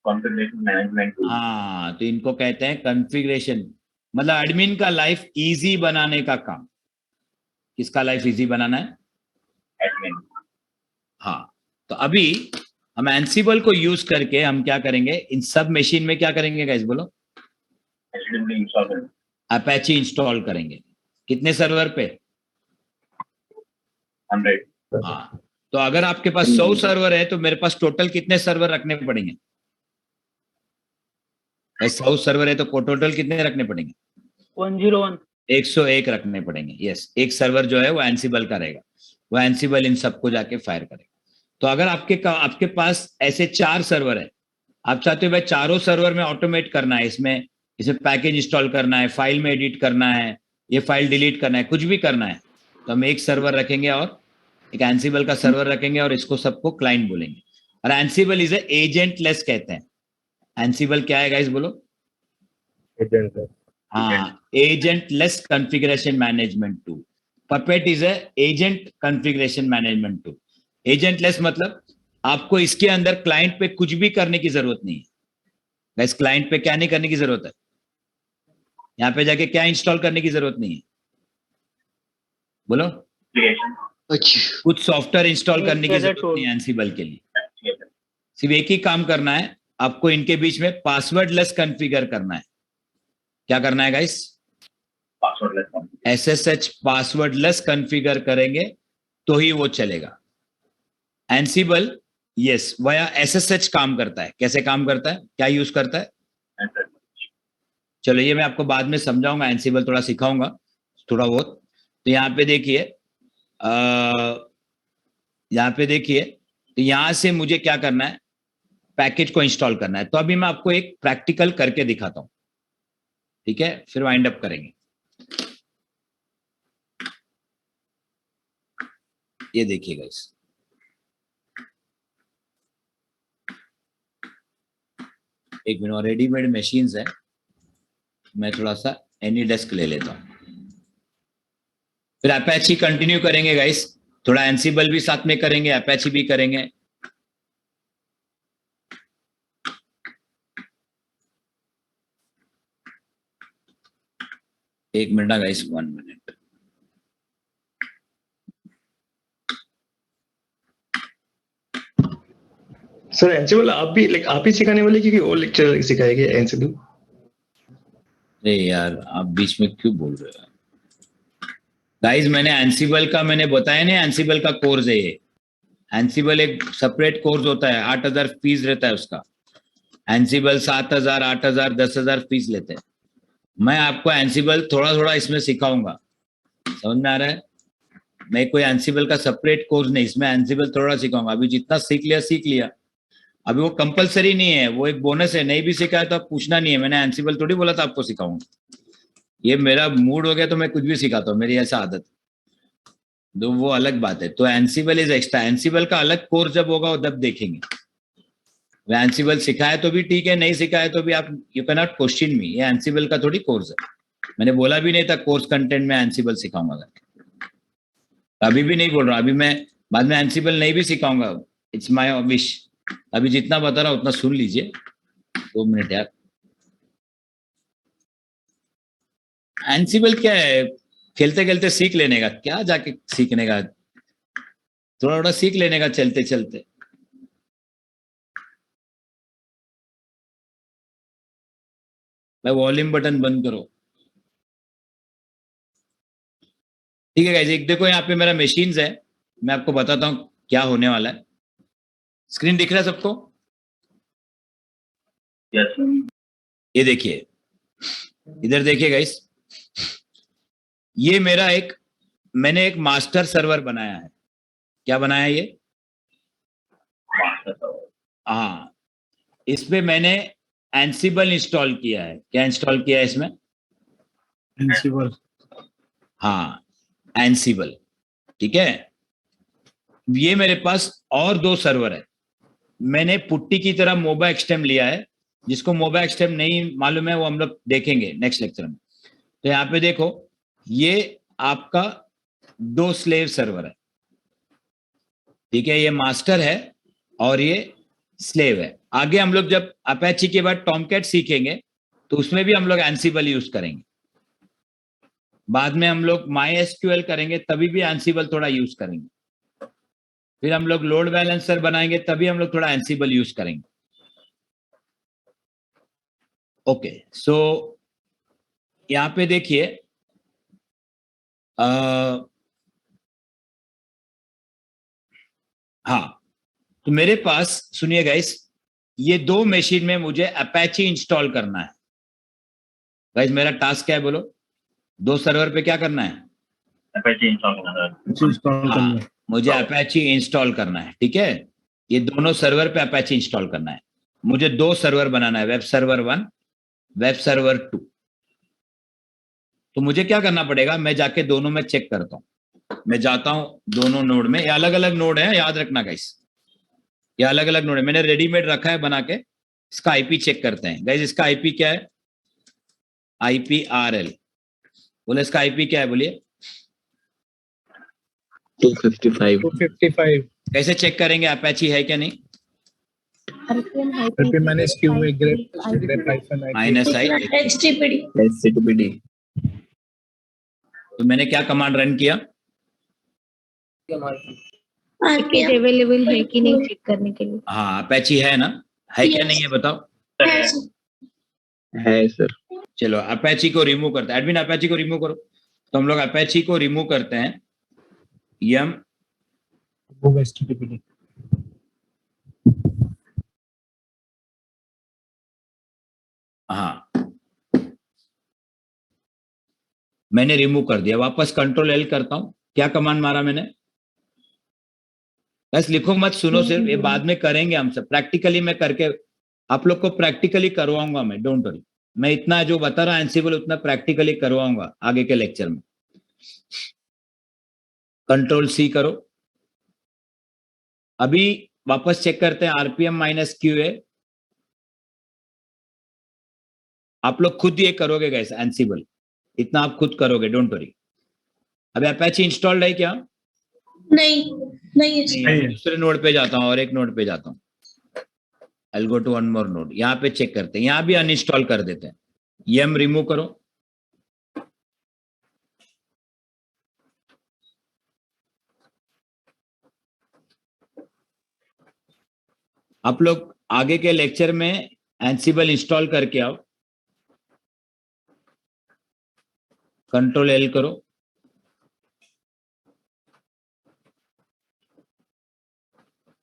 कॉन्फ़िगरेशन मैनेजमेंट टूल। हाँ, तो इनको कहते हैं कॉन्फ़िगरेशन, मतलब एडमिन का लाइफ इजी बनाने का काम। किसका लाइफ इजी बनाना है, एडमिन। हाँ। तो अभी हम एंसिबल को यूज करके हम क्या करेंगे, इन सब मशीन में क्या करेंगे गाइस बोलो, एचटीटीपी इंस्टॉल करें। अपैची इंस्टॉल करेंगे। कितने सर्वर पे, 100। हाँ। तो अगर आपके पास 100 सर्वर है तो मेरे पास टोटल कितने सर्वर रखने पड़ेंगे, 100 सर्वर है तो टोटल कितने रखने पड़ेंगे, 101। 101 रखने पड़ेंगे। यस, एक सर्वर जो है वो एंसिबल का रहेगा, वो एंसिबल इन सबको जाके फायर करेगा। तो अगर आपके पास ऐसे 4 सर्वर है, आप चाहते हो भाई चारों सर्वर में ऑटोमेट करना है, इसमें पैकेज इंस्टॉल करना है, फाइल में एडिट करना है, ये फाइल डिलीट करना है, कुछ भी करना है, तो हम एक सर्वर रखेंगे और एक एंसिबल का सर्वर रखेंगे और इसको सबको क्लाइंट बोलेंगे। और एंसिबल इज एजेंटलेस कहते हैं। एंसिबल क्या है गाइस बोलो, एजेंट है। हाँ, agentless configuration management tool. Puppet is agent configuration management tool. Agentless मतलब आपको इसके अंदर क्लाइंट पे कुछ भी करने की जरूरत नहीं है। गाइस क्लाइंट पे क्या नहीं करने की जरूरत है, यहाँ पे जाके क्या इंस्टॉल करने की जरूरत नहीं है, बोलो कुछ सॉफ्टवेयर इंस्टॉल करने की जरूरत नहीं है एंसिबल के लिए। सिर्फ एक ही काम करना है, आपको इनके बीच में पासवर्डलेस कॉन्फ़िगर करना है। क्या करना है गाइस, SSH पासवर्डलेस कॉन्फ़िगर करेंगे तो ही वो चलेगा। एंसिबल यस वया SSH काम करता है। कैसे काम करता है, क्या यूज करता है, चलो ये मैं आपको बाद में समझाऊंगा, एंसिबल थोड़ा सिखाऊंगा थोड़ा बहुत। तो यहाँ पे देखिए, यहाँ पे देखिए, तो यहाँ से मुझे क्या करना है, पैकेज को इंस्टॉल करना है। तो अभी मैं आपको एक प्रैक्टिकल करके दिखाता हूँ, ठीक है, फिर वाइंड अप करेंगे। ये देखिए गाइस, एक मिनट, रेडीमेड मशीन्स है, मैं थोड़ा सा एनीडेस्क ले लेता हूँ, फिर अपैची कंटिन्यू करेंगे गाइस, थोड़ा एंसिबल भी साथ में करेंगे, अपैची भी करेंगे। एक minute guys, 1 minute. Sir Ansible आप ही सिखाने वाले कि और लेक्चर सिखाएंगे एंसिबल? अरे यार आप बीच में क्यों बोल रहे हो गाइस, मैंने एंसिबल का मैंने बताया नहीं, एंसिबल का कोर्स है ये। एंसिबल एक सेपरेट कोर्स होता है, 8,000 फीस रहता है उसका। एंसिबल 7,000, 8,000, 10,000 फीस लेते हैं। मैं आपको एंसिबल थोड़ा थोड़ा इसमें सिखाऊंगा, समझ में आ रहा है। मैं कोई एंसिबल का सेपरेट कोर्स नहीं, इसमें एंसिबल थोड़ा सिखाऊंगा। अभी जितना सीख लिया। अभी वो कंपलसरी नहीं है, वो एक बोनस है। नहीं भी सिखाया तो आप पूछना नहीं है, मैंने एंसिबल थोड़ी बोला था आपको सिखाऊंगा। ये मेरा मूड हो गया तो मैं कुछ भी सिखाता हूँ, मेरी ऐसा आदत, तो वो अलग बात है। तो एंसिबल इज एक्स्ट्रा, एंसिबल का अलग कोर्स जब होगा तब देखेंगे। एंसिबल सिखाया तो भी ठीक है, नहीं सिखाया तो भी आप यू कैन नॉट क्वेश्चन मी, ये एंसिबल का थोड़ी कोर्स है। मैंने बोला भी नहीं था कोर्स कंटेंट में एंसिबल सिखाऊंगा, अभी भी नहीं बोल रहा, अभी मैं बाद में एंसिबल नहीं भी सिखाऊंगा, इट्स माय विश। अभी जितना बता रहा उतना सुन लीजिए। 2 मिनट यार। एंसिबल क्या है, खेलते खेलते सीख लेने का, क्या जाके सीखने का, थोड़ा थोड़ा सीख लेने का चलते चलते। मैं वॉल्यूम बटन बंद करो, ठीक है गाइस। एक देखो यहाँ पे मेरा मशीन्स है, मैं आपको बताता हूँ क्या होने वाला है। स्क्रीन दिख रहा है सबको? यस। ये देखिए, इधर देखिए गाइस, ये मेरा मैंने एक मास्टर सर्वर बनाया है। क्या बनाया ये? हाँ, इसमें मैंने एंसिबल इंस्टॉल किया है। क्या इंस्टॉल किया है इसमें? एंसिबल। हाँ, एंसिबल, ठीक है। ये मेरे पास और 2 सर्वर है। मैंने पुट्टी की तरह मोबा एक्सटेम लिया है। जिसको मोबा एक्सटेम नहीं मालूम है वो हम लोग देखेंगे नेक्स्ट लेक्चर में। तो यहाँ पे देखो, ये आपका 2 स्लेव सर्वर है, ठीक है। ये मास्टर है और ये स्लेव है। आगे हम लोग जब अपैची के बाद टॉमकैट सीखेंगे तो उसमें भी हम लोग एंसिबल यूज करेंगे। बाद में हम लोग MySQL करेंगे तभी भी एंसिबल थोड़ा यूज करेंगे। फिर हम लोग लोड बैलेंसर बनाएंगे तभी हम लोग थोड़ा एंसिबल यूज करेंगे। ओके, सो यहाँ पे देखिए, हाँ, तो मेरे पास सुनिए गाइस, ये 2 मशीन में मुझे अपैची इंस्टॉल करना है। गाइस मेरा टास्क क्या है बोलो? 2 सर्वर पे क्या करना है? Apache install करना है। इंस्टॉल करना हाँ, है। मुझे अपैची इंस्टॉल करना है, ठीक है। ये दोनों सर्वर पे अपैची इंस्टॉल करना है। मुझे 2 सर्वर बनाना है, वेब सर्वर 1, वेब सर्वर 2। तो मुझे क्या करना पड़ेगा? मैं जाके दोनों में चेक करता हूँ। मैं जाता हूँ दोनों नोड में। ये अलग अलग नोड है, याद रखना गाइस, ये अलग अलग नोड है। मैंने रेडीमेड रखा है बना के। इसका आईपी चेक करते हैं गाइस। इसका आईपी क्या है? IPRL। बोले इसका आईपी क्या है? बोलिए। 255 कैसे चेक करेंगे अपैची है क्या नहीं? RPM minus Q में grep -i HTTPD तो मैंने क्या कमांड रन किया? पैकेज अवेलेबल है कि नहीं चेक करने के लिए। हाँ, अपैची है ना? है क्या नहीं है बताओ? है सर। चलो अपैची को रिमूव करते हैं। एडमिन अपैची को रिमूव करो। तो हम लोग अपैची को रिमूव करते हैं। यम HTTPD। हाँ, मैंने रिमूव कर दिया। वापस Ctrl L करता हूं। क्या कमांड मारा मैंने? बस लिखो मत, सुनो सिर्फ। ये बाद में करेंगे हम सब प्रैक्टिकली। मैं करके आप लोग को प्रैक्टिकली करवाऊंगा मैं, डोंट वरी। मैं इतना जो बता रहा एंसिबल उतना प्रैक्टिकली करवाऊंगा आगे के लेक्चर में। Ctrl+C करो। अभी वापस चेक करते हैं RPM -QA। आप लोग खुद ये करोगे गाइस, एंसिबल इतना आप खुद करोगे, डोंट वरी। अभी अपैची इंस्टॉल्ड है क्या? नहीं दूसरे नोड पे जाता हूँ और एक नोड पे जाता हूँ। I'll go to one more node। यहाँ पे चेक करते हैं। यहाँ भी अनइंस्टॉल कर देते हैं। यम रिमूव करो। आप लोग आगे के लेक्चर में एंसिबल इंस्टॉल करके आओ। Ctrl+L करो।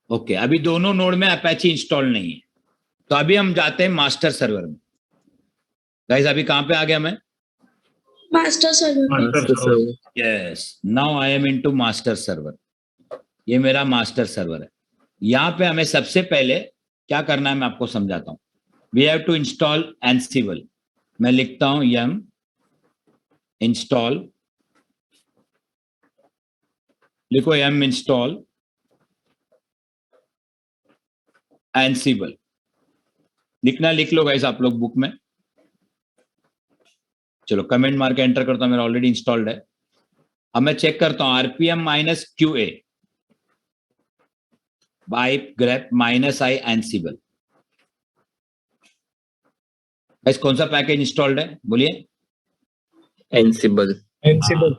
ओके, अभी दोनों नोड में अपैची इंस्टॉल नहीं है। तो अभी हम जाते हैं मास्टर सर्वर में। गाइस अभी कहां पे आ गया मैं? Master server. Yes, now I am into master server. ये मेरा मास्टर सर्वर है। यहाँ पे हमें सबसे पहले क्या करना है मैं आपको समझाता हूँ। We have to install Ansible. मैं लिखता हूँ यम इंस्टॉल, लिखो यम इंस्टॉल एंसिबल। लिखना लिख लो गाइस आप लोग बुक में। चलो कमेंट मार के एंटर करता हूं, मेरा ऑलरेडी इंस्टॉल्ड है। अब मैं चेक करता हूं RPM -QA by grep -i Ansible. Guys कौन सा पैकेज इंस्टॉल्ड है बोलिए? एंसिबल।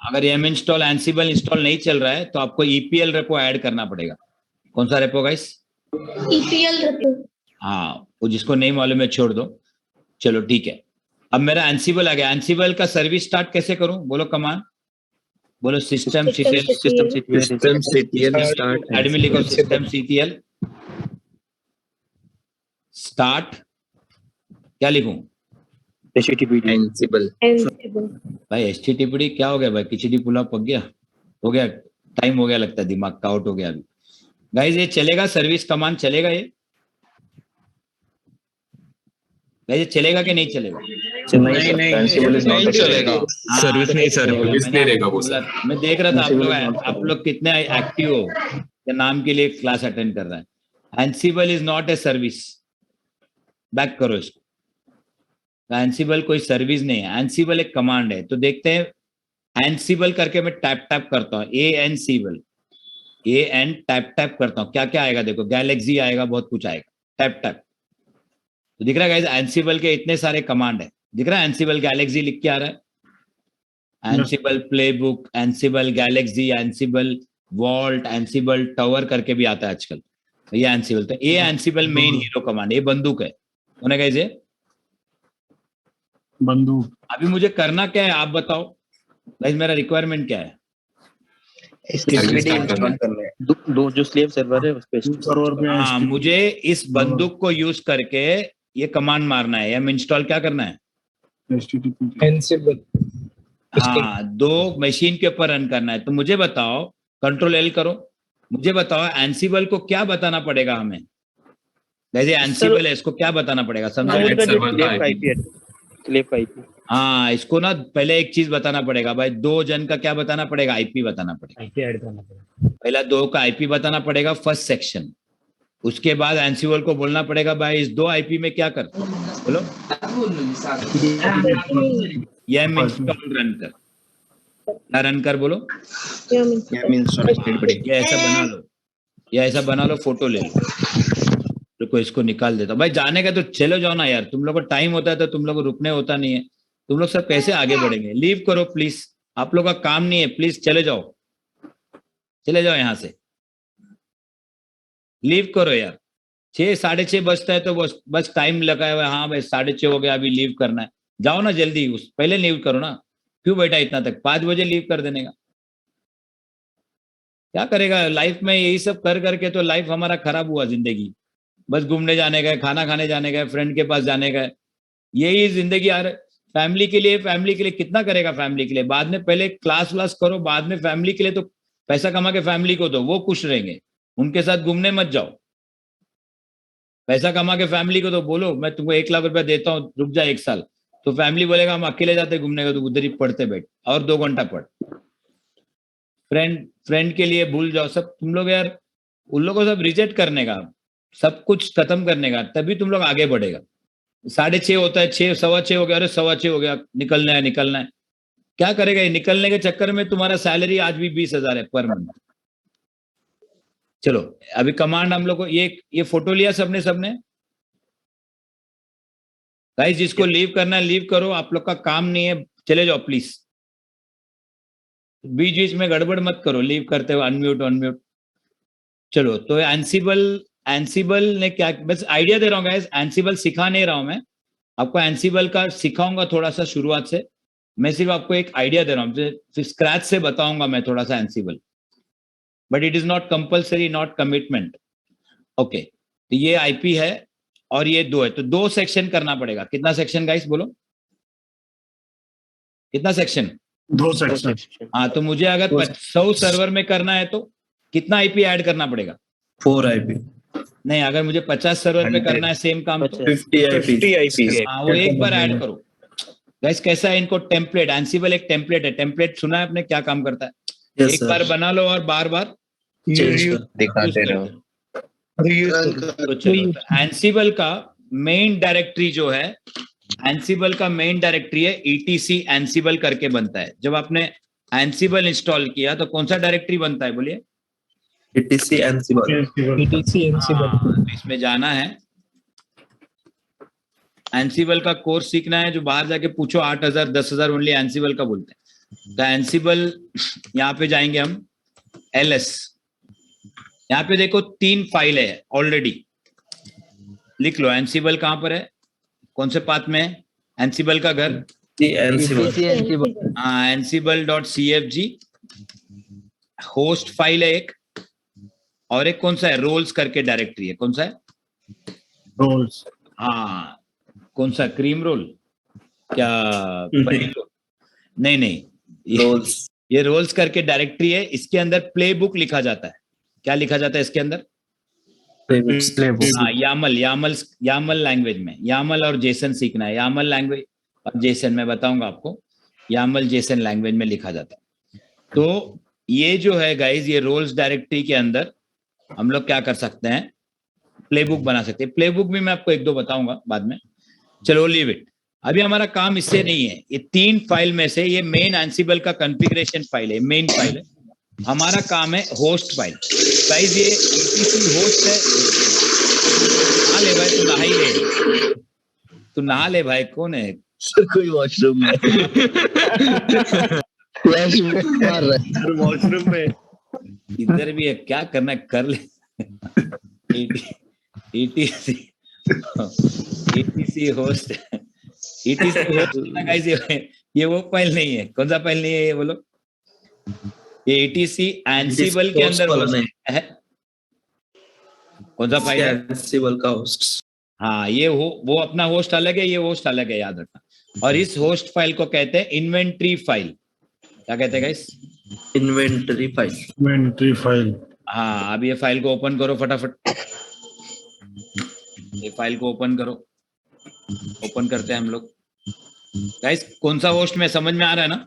अगर यम इंस्टॉल एंसिबल इंस्टॉल नहीं चल रहा है तो आपको EPL रेपो ऐड करना पड़ेगा। कौन सा रेपो गाइस? EPL repo. हाँ, वो जिसको नहीं मालूम है छोड़ दो। चलो ठीक है, अब मेरा एंसिबल आ गया। एंसिबल का सर्विस स्टार्ट कैसे करूं? बोलो कमांड, बोलो सिस्टम CTL स्टार्ट। एडमिन लिखो सिस्टम CTL स्टार्ट। क्या लिखूं? Ansible. Ansible. भाई HTTPD क्या हो गया भाई? खिचड़ी पुलाव पक गया? हो गया, टाइम हो गया लगता है, दिमाग का आउट हो गया अभी। गाइस ये चलेगा, सर्विस कमांड चलेगा ये? गाइस ये चलेगा कि नहीं चलेगा? नहीं चलेगा। हाँ, सर्विस नहीं सर, बोला, सर्विस मैंने नहीं रहेगा आपको वो बोला, सर। मैं देख रहा था आप लोग कितने एक्टिव हो, या नाम के लिए क्लास अटेंड कर रहा है। Ansible is not a service, back करो इसको। एंसिबल कोई सर्विस नहीं है, एंसिबल एक कमांड है। तो देखते हैं, एंसिबल करके मैं टैप टैप करता हूँ, एंसिबल, एन टैप टैप करता हूँ, क्या क्या आएगा देखो, गैलेक्सी आएगा, बहुत कुछ आएगा, टैप टैप। तो दिख रहा है गाइस, एंसिबल के इतने सारे कमांड है, दिख रहा है? एंसिबल गैलेक्सी लिख के आ रहा है, Ansible playbook, Ansible galaxy, Ansible vault, Ansible tower करके भी आता है आजकल। तो ये एंसिबल, तो ये एंसिबल मेन हीरो कमांड, ये बंदूक है। होने गाइस ये बंदूक। अभी मुझे करना क्या है आप बताओ गाइस, मेरा रिक्वायरमेंट क्या है? दो जो स्लेव सर्वर है उस पे सर्वर पे हाँ, मुझे इस बंदूक को यूज करके ये कमांड मारना है, या इंस्टॉल क्या करना है? HTTP Ansible. हाँ, 2 मशीन के ऊपर रन करना है। तो मुझे बताओ, कंट्रोल एल करो, मुझे बताओ एंसिबल को क्या बताना पड़ेगा हमें? जैसे एंसिबल है, इसको क्या बताना पड़ेगा? समझो, हाँ, इसको ना पहले एक चीज बताना पड़ेगा भाई, 2 जन का क्या बताना पड़ेगा? आईपी बताना पड़ेगा। IP ऐड करना पड़ेगा। पहला 2 का आईपी बताना पड़ेगा, फर्स्ट सेक्शन। उसके बाद एंसिबल को बोलना पड़ेगा भाई इस 2 आईपी में क्या कर, बोलो यम इंस्टॉल रन कर, क्या रन कर बोलो? ये ऐसा बना लो, या ऐसा बना लो, फोटो ले लो। रुको इसको निकाल देता हूं। भाई जाने का तो चलो जाओ ना यार, तुम लोग को टाइम होता है तो तुम लोग को रुकने होता नहीं है, तुम लोग सब कैसे आगे बढ़ेंगे? लीव करो प्लीज, आप लोग का काम नहीं है, प्लीज चले जाओ, चले जाओ यहाँ से, लीव करो यार। 6 साढ़े 6 बजता है तो बस टाइम लगाया हुआ है, हाँ भाई 6:30 हो गया, अभी लीव करना है, जाओ ना जल्दी, उस पहले लीव करो ना, क्यों बैठा इतना तक? 5 बजे लीव कर देने का क्या करेगा? लाइफ में यही सब कर करके तो लाइफ हमारा खराब हुआ, जिंदगी बस घूमने जाने का, खाना खाने जाने का, फ्रेंड के पास जाने का, यही जिंदगी यार। फैमिली के लिए कितना करेगा? फैमिली के लिए बाद में, पहले क्लास व्लास करो, बाद में फैमिली के लिए तो पैसा कमा के फैमिली को दो, वो खुश रहेंगे, उनके साथ घूमने मत जाओ। पैसा कमा के फैमिली को तो बोलो मैं तुमको 1 लाख रुपया देता हूँ, रुक जा 1 साल, तो फैमिली बोलेगा हम अकेले जाते घूमने का, तो उधर ही पढ़ते बैठ और 2 घंटा पढ़। फ्रेंड के लिए भूल जाओ सब तुम लोग यार, उन लोगों को सब रिजेक्ट करने का, सब कुछ खत्म करने का, तभी तुम लोग आगे बढ़ेगा। 6:30 होता है, 6 सवा 6 हो गया, अरे 6:15 हो गया, निकलना है, क्या करेगा? ये निकलने के चक्कर में तुम्हारा सैलरी आज भी 20,000 है पर मंथ। चलो अभी कमांड हम लोग को, ये फोटो लिया सबने गाइस, जिसको लीव करना है लीव करो, आप लोग का काम नहीं है, चले जाओ प्लीज, बीच में गड़बड़ मत करो, लीव करते हो अनम्यूट। चलो तो एंसिबल ने क्या, बस आइडिया दे रहा हूँ गाइस, एंसिबल सिखा नहीं रहा हूं मैं आपको, एंसिबल का सिखाऊंगा थोड़ा सा शुरुआत से, मैं सिर्फ आपको एक आइडिया दे रहा हूँ, फिर स्क्रैच से बताऊंगा मैं थोड़ा सा Ansible, but it is not compulsory, not commitment. Okay, तो ये आईपी है और ये 2 है, तो 2 सेक्शन करना पड़ेगा। कितना सेक्शन गाइस बोलो, कितना सेक्शन? 2 सेक्शन। हाँ, तो मुझे अगर 100 सर्वर में करना है तो कितना आईपी ऐड करना पड़ेगा? 4 IP. नहीं, अगर मुझे 50 सर्वर पे करना है सेम काम तो 50 IP। हाँ, वो एक बार ऐड करो गाइस। कैसा है इनको टेम्पलेट, एंसिबल एक टेम्पलेट है, टेम्पलेट सुना है आपने क्या काम करता है? Yes, एक sir. बार बना लो और बार बार Change कर- दिखाते रहो। तो चलो, तो एंसिबल का मेन डायरेक्टरी जो है, एंसिबल का मेन डायरेक्टरी है etc एंसिबल करके बनता है। जब आपने एंसिबल इंस्टॉल किया तो कौन सा डायरेक्टरी बनता है बोलिए? etc Ansible. तो इसमें जाना है, एंसिबल का कोर्स सीखना है, जो बाहर जाके पूछो 8,000 10,000 ओनली एंसिबल का बोलते हैं। तो एंसिबल यहाँ पे जाएंगे हम, ls, यहाँ पे देखो 3 फाइल है ऑलरेडी, लिख लो एंसिबल कहाँ पर है, कौन से पाथ में है एंसिबल का घर? Ansible. हाँ, ansible.cfg होस्ट फाइल है एक, और एक कौन सा है, रोल्स करके डायरेक्टरी है, कौन सा है? रोल्स। हाँ, कौन सा, क्रीम रोल? क्या नहीं नहीं, रोल्स ये रोल्स करके डायरेक्टरी है, इसके अंदर प्ले बुक लिखा जाता है। क्या लिखा जाता है इसके अंदर? हाँ, यामल लैंग्वेज में, यामल और जेसन सीखना है। यामल लैंग्वेज और जेसन मैं बताऊंगा आपको, यामल जेसन लैंग्वेज में लिखा जाता है। तो ये जो है गाइज, ये रोल्स डायरेक्टरी के अंदर हम लोग क्या कर सकते हैं, प्लेबुक बना सकते हैं। प्लेबुक भी मैं आपको एक दो बताऊंगा बाद में। चलो लीव इट, अभी हमारा काम इससे नहीं है। ये 3 फाइल में से ये मेन एंसिबल का कॉन्फ़िगरेशन फाइल है, मेन फाइल है। हमारा काम है होस्ट फाइल। गाइस ये होस्ट है। नहा ले भाई, तू नहा ही ले, तू नहा ले भाई। कौन है? कोई वॉशरूम में वॉशरूम में इधर भी है, क्या करना है कर ले। ETC host, ETC host guys, ये वो फाइल नहीं है। कौन सा फाइल नहीं है ये बोलो? ये ETC एंसिबल के अंदर होस्ट है। कौन सा फाइल है? एंसिबल का होस्ट। हाँ, ये वो अपना होस्ट अलग है, ये होस्ट अलग है, याद रखना। और इस होस्ट फाइल को कहते हैं इन्वेंट्री फाइल। क्या कहते हैं guys? Inventory file. Inventory file. हाँ, अब ये फाइल को ओपन करो फटाफट। ये फाइल को ओपन करो। ओपन करते हैं हम लोग। गाइस कौन सा होस्ट में समझ में आ रहा है ना?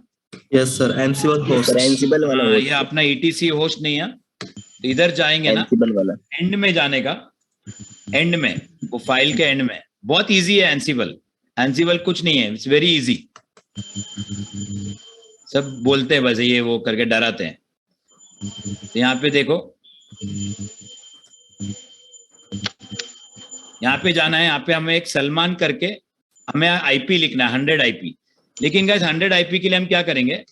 Yes sir, Ansible host. Ansible वाला हाँ, ये अपना ETC होस्ट नहीं है। तो इधर जाएंगे ना, एंसिबल वाला एंड में जाने का, एंड में, वो फाइल के एंड में। बहुत इजी है एंसिबल। एंसिबल कुछ नहीं है, इट्स वेरी इजी। सब बोलते हैं बस ये वो करके डराते हैं। तो यहाँ पे देखो, यहाँ पे जाना है। यहाँ पे हमें एक सलमान करके हमें IP लिखना है, 100 IP। लेकिन गाइस 100 IP के लिए हम क्या करेंगे,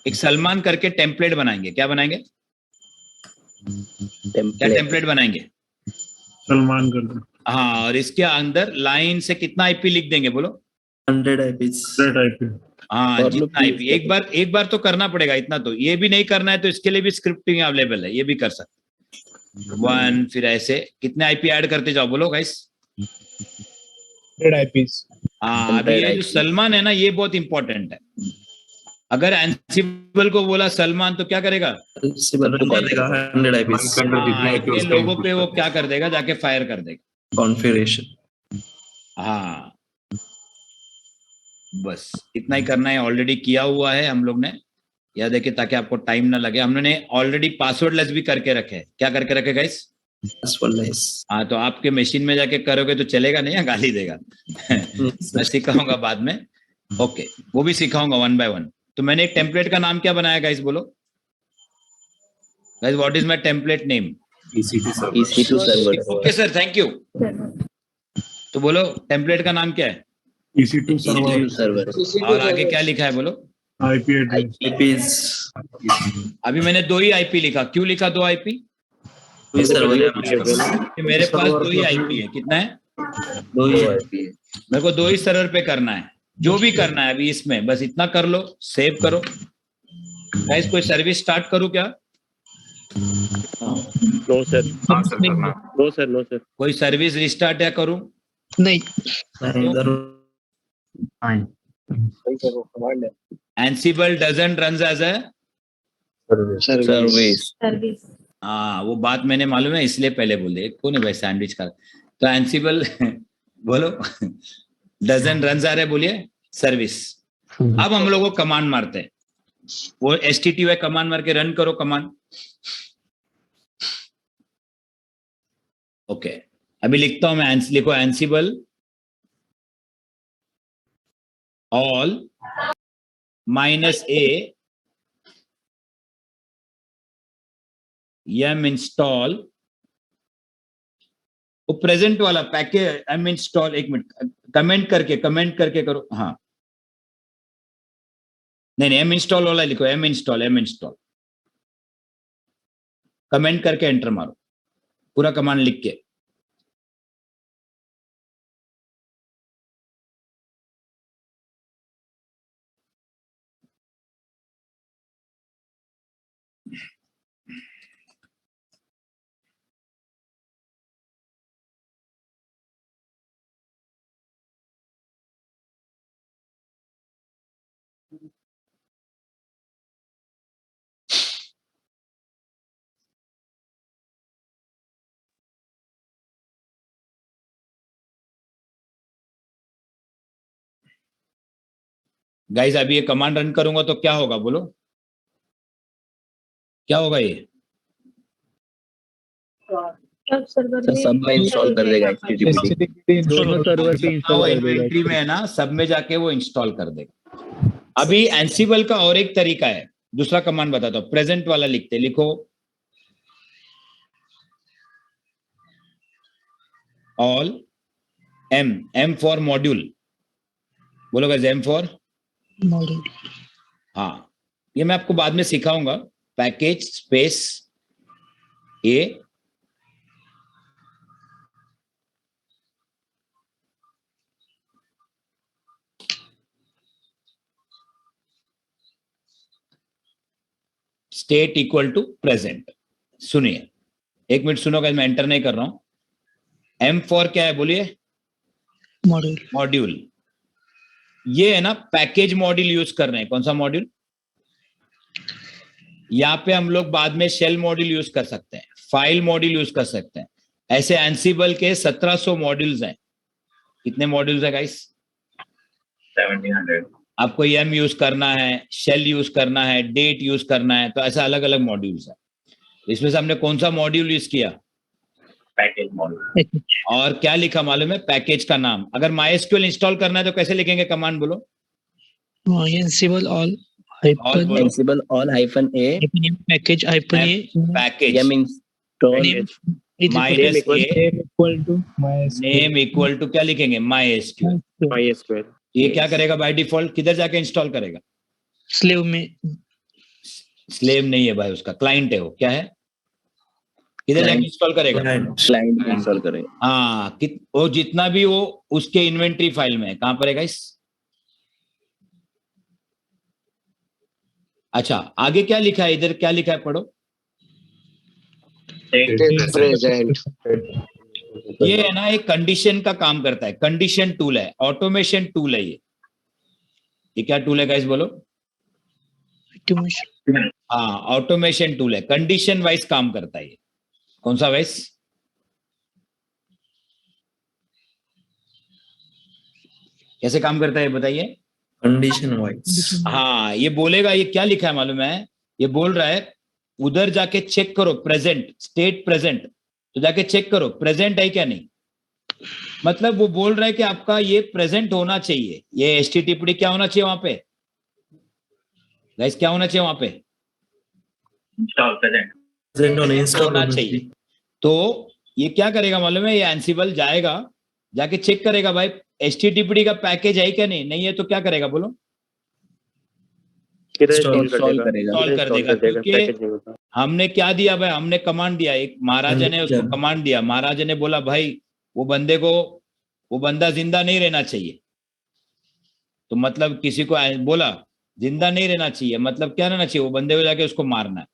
एक सलमान करके टेम्पलेट बनाएंगे। क्या बनाएंगे? क्या टेम्पलेट बनाएंगे? सलमान कर दो। हाँ, और इसके अंदर लाइन से कितना IP लिख देंगे बोलो? 100 IPs। हाँ, जितना IP। एक बार तो करना पड़ेगा इतना। तो ये भी नहीं करना है तो इसके लिए भी स्क्रिप्टिंग अवेलेबल है, ये भी कर सकते। 1, फिर ऐसे कितने IP ऐड करते जाओ बोलो गाइस? 100 IPs। हाँ, अभी ये जो सलमान है ना, ये बहुत इंपॉर्टेंट है। अगर एंसिबल को बोला सलमान तो क्या करेगा? एंसिबल को कर देगा 100 IPs। ये लोगों पे वो क्या कर देगा, जाके फायर कर देगा। कॉन्फ़िगरेशन। हाँ, बस इतना ही करना है। ऑलरेडी किया हुआ है हम लोग ने, याद है कि ताकि आपको टाइम ना लगे। हमने ऑलरेडी पासवर्डलेस भी करके रखे। क्या करके रखे गाइस? पासवर्डलेस। हाँ, तो आपके मशीन में जाके करोगे तो चलेगा नहीं, या गाली देगा? मैं सिखाऊंगा बाद में। ओके, वो भी सिखाऊंगा 1 by 1। तो मैंने एक टेम्पलेट का नाम क्या बनाया गाइस बोलो? Guys what is my template name? EC2 server. Okay sir, thank you. तो बोलो टेम्पलेट का नाम क्या है? EC2 server. और आगे क्या लिखा है बोलो? IP address. IPs। अभी मैंने 2 ही IP लिखा। क्यों लिखा 2 IP? सर्वर मेरे पास 2 ही IP है। कितना है? 2 ही IP है। मेरे को 2 ही सर्वर पे करना है। जो भी करना है अभी इसमें, बस इतना कर लो, सेव करो। गाइस कोई सर्विस स्टार्ट करूं क्या? No sir, no sir, no sir. कोई सर्विस रिस्टार्ट या करूं? नहीं। Ansible doesn't runs as a service. हाँ, वो बात मैंने मालूम है, इसलिए पहले बोल दिया। कौन है भाई सैंडविच का? तो Ansible बोलो doesn't runs आ रहे, बोलिए सर्विस। अब हम लोग को कमांड मारते हैं। वो STTY कमांड मार के रन करो कमांड। ओके, अभी लिखता हूं मैं। लिखो Ansible all -a yum install, वो प्रेजेंट वाला पैकेज m install। एक मिनट, कमेंट करके करो। हाँ, नहीं m install वाला लिखो, m install। कमेंट करके एंटर मारो, पूरा कमांड लिख के। गाइस अभी ये कमांड रन करूंगा तो क्या होगा बोलो, क्या होगा ये? सब सर्वर सर, सब में इंस्टॉल कर देगा HTTP। दोनों सर्वर पे इंस्टॉल कर देगा। इन्वेंट्री में है ना, सब में जाके वो इंस्टॉल कर देगा। अभी एंसिबल का और एक तरीका है, दूसरा कमांड बताता हूं, प्रेजेंट वाला लिखते, लिखो ऑल एम फॉर मॉड्यूल, बोलो गाइस एम फॉर मॉड्यूल। हाँ, ये मैं आपको बाद में सिखाऊंगा। Package space A state equal to present. सुनिए, एक मिनट सुनो गाइस, मैं एंटर नहीं कर रहा हूं। एम फॉर क्या है बोलिए? मॉड्यूल। मॉड्यूल। ये है ना पैकेज मॉड्यूल यूज कर रहे हैं। कौन सा मॉड्यूल? यहाँ पे हम लोग बाद में शेल मॉड्यूल यूज कर सकते हैं, फाइल मॉड्यूल यूज कर सकते हैं। ऐसे एंसिबल के 1700 मॉड्यूल्स हैं। कितने मॉड्यूल्स है गाइस? 1700। आपको एम यूज करना है, शेल यूज करना है, डेट यूज करना है, तो ऐसा अलग अलग मॉड्यूल्स है। इसमें से हमने कौन सा मॉड्यूल यूज किया? Package module. और क्या लिखा मालूम है? पैकेज का नाम। अगर MySQL इंस्टॉल करना है तो कैसे लिखेंगे कमांड बोलो? एंसिबल ऑल All बोलो। Ansible all -a package -a package m install minus A MySQL name equal to क्या लिखेंगे? MySQL। MySQL। ये क्या करेगा बाय डिफॉल्ट? किधर जाके इंस्टॉल करेगा? स्लेव में। स्लेव नहीं है भाई, उसका क्लाइंट है वो। क्या है? किधर जाके इंस्टॉल करेगा? क्लाइंट में इंस्टॉल करेगा। हाँ, वो जितना भी वो उसके इन्वेंट्री फाइल में है। कहां पर है गाइस? अच्छा, आगे क्या लिखा है? इधर क्या लिखा है पढ़ो। प्रेजेंट। ये है ना एक कंडीशन का काम करता है, कंडीशन टूल है, ऑटोमेशन टूल है ये क्या टूल है गाइस बोलो? हाँ, ऑटोमेशन टूल है, कंडीशन वाइज काम करता है ये। कौन सा वाइज? कैसे काम करता है बताइए? Condition wise. हाँ, ये बोलेगा, ये क्या लिखा है मालूम है? ये बोल रहा है उधर जाके चेक करो, प्रेजेंट स्टेट प्रेजेंट, तो जाके चेक करो प्रेजेंट है क्या नहीं। मतलब वो बोल रहा है कि आपका ये प्रेजेंट होना चाहिए। ये HTTP क्या होना चाहिए वहां पे गाइस? क्या होना चाहिए वहां पे? Install present. प्रेजेंट होना चाहिए। तो ये क्या करेगा मालूम है? ये एंसिबल जाएगा, जाके चेक करेगा भाई HTTP का पैकेज है क्या नहीं। नहीं है तो क्या करेगा बोलो? इंस्टॉल करेगा। इंस्टॉल कर देगा। क्योंकि हमने क्या दिया भाई? हमने कमांड दिया, एक महाराजा ने उसको कमांड दिया। महाराजा ने बोला भाई वो बंदा जिंदा नहीं रहना चाहिए। तो मतलब किसी को बोला जिंदा नहीं रहना चाहिए, मतलब क्या रहना चाहिए? वो बंदे को जाके उसको मारना है।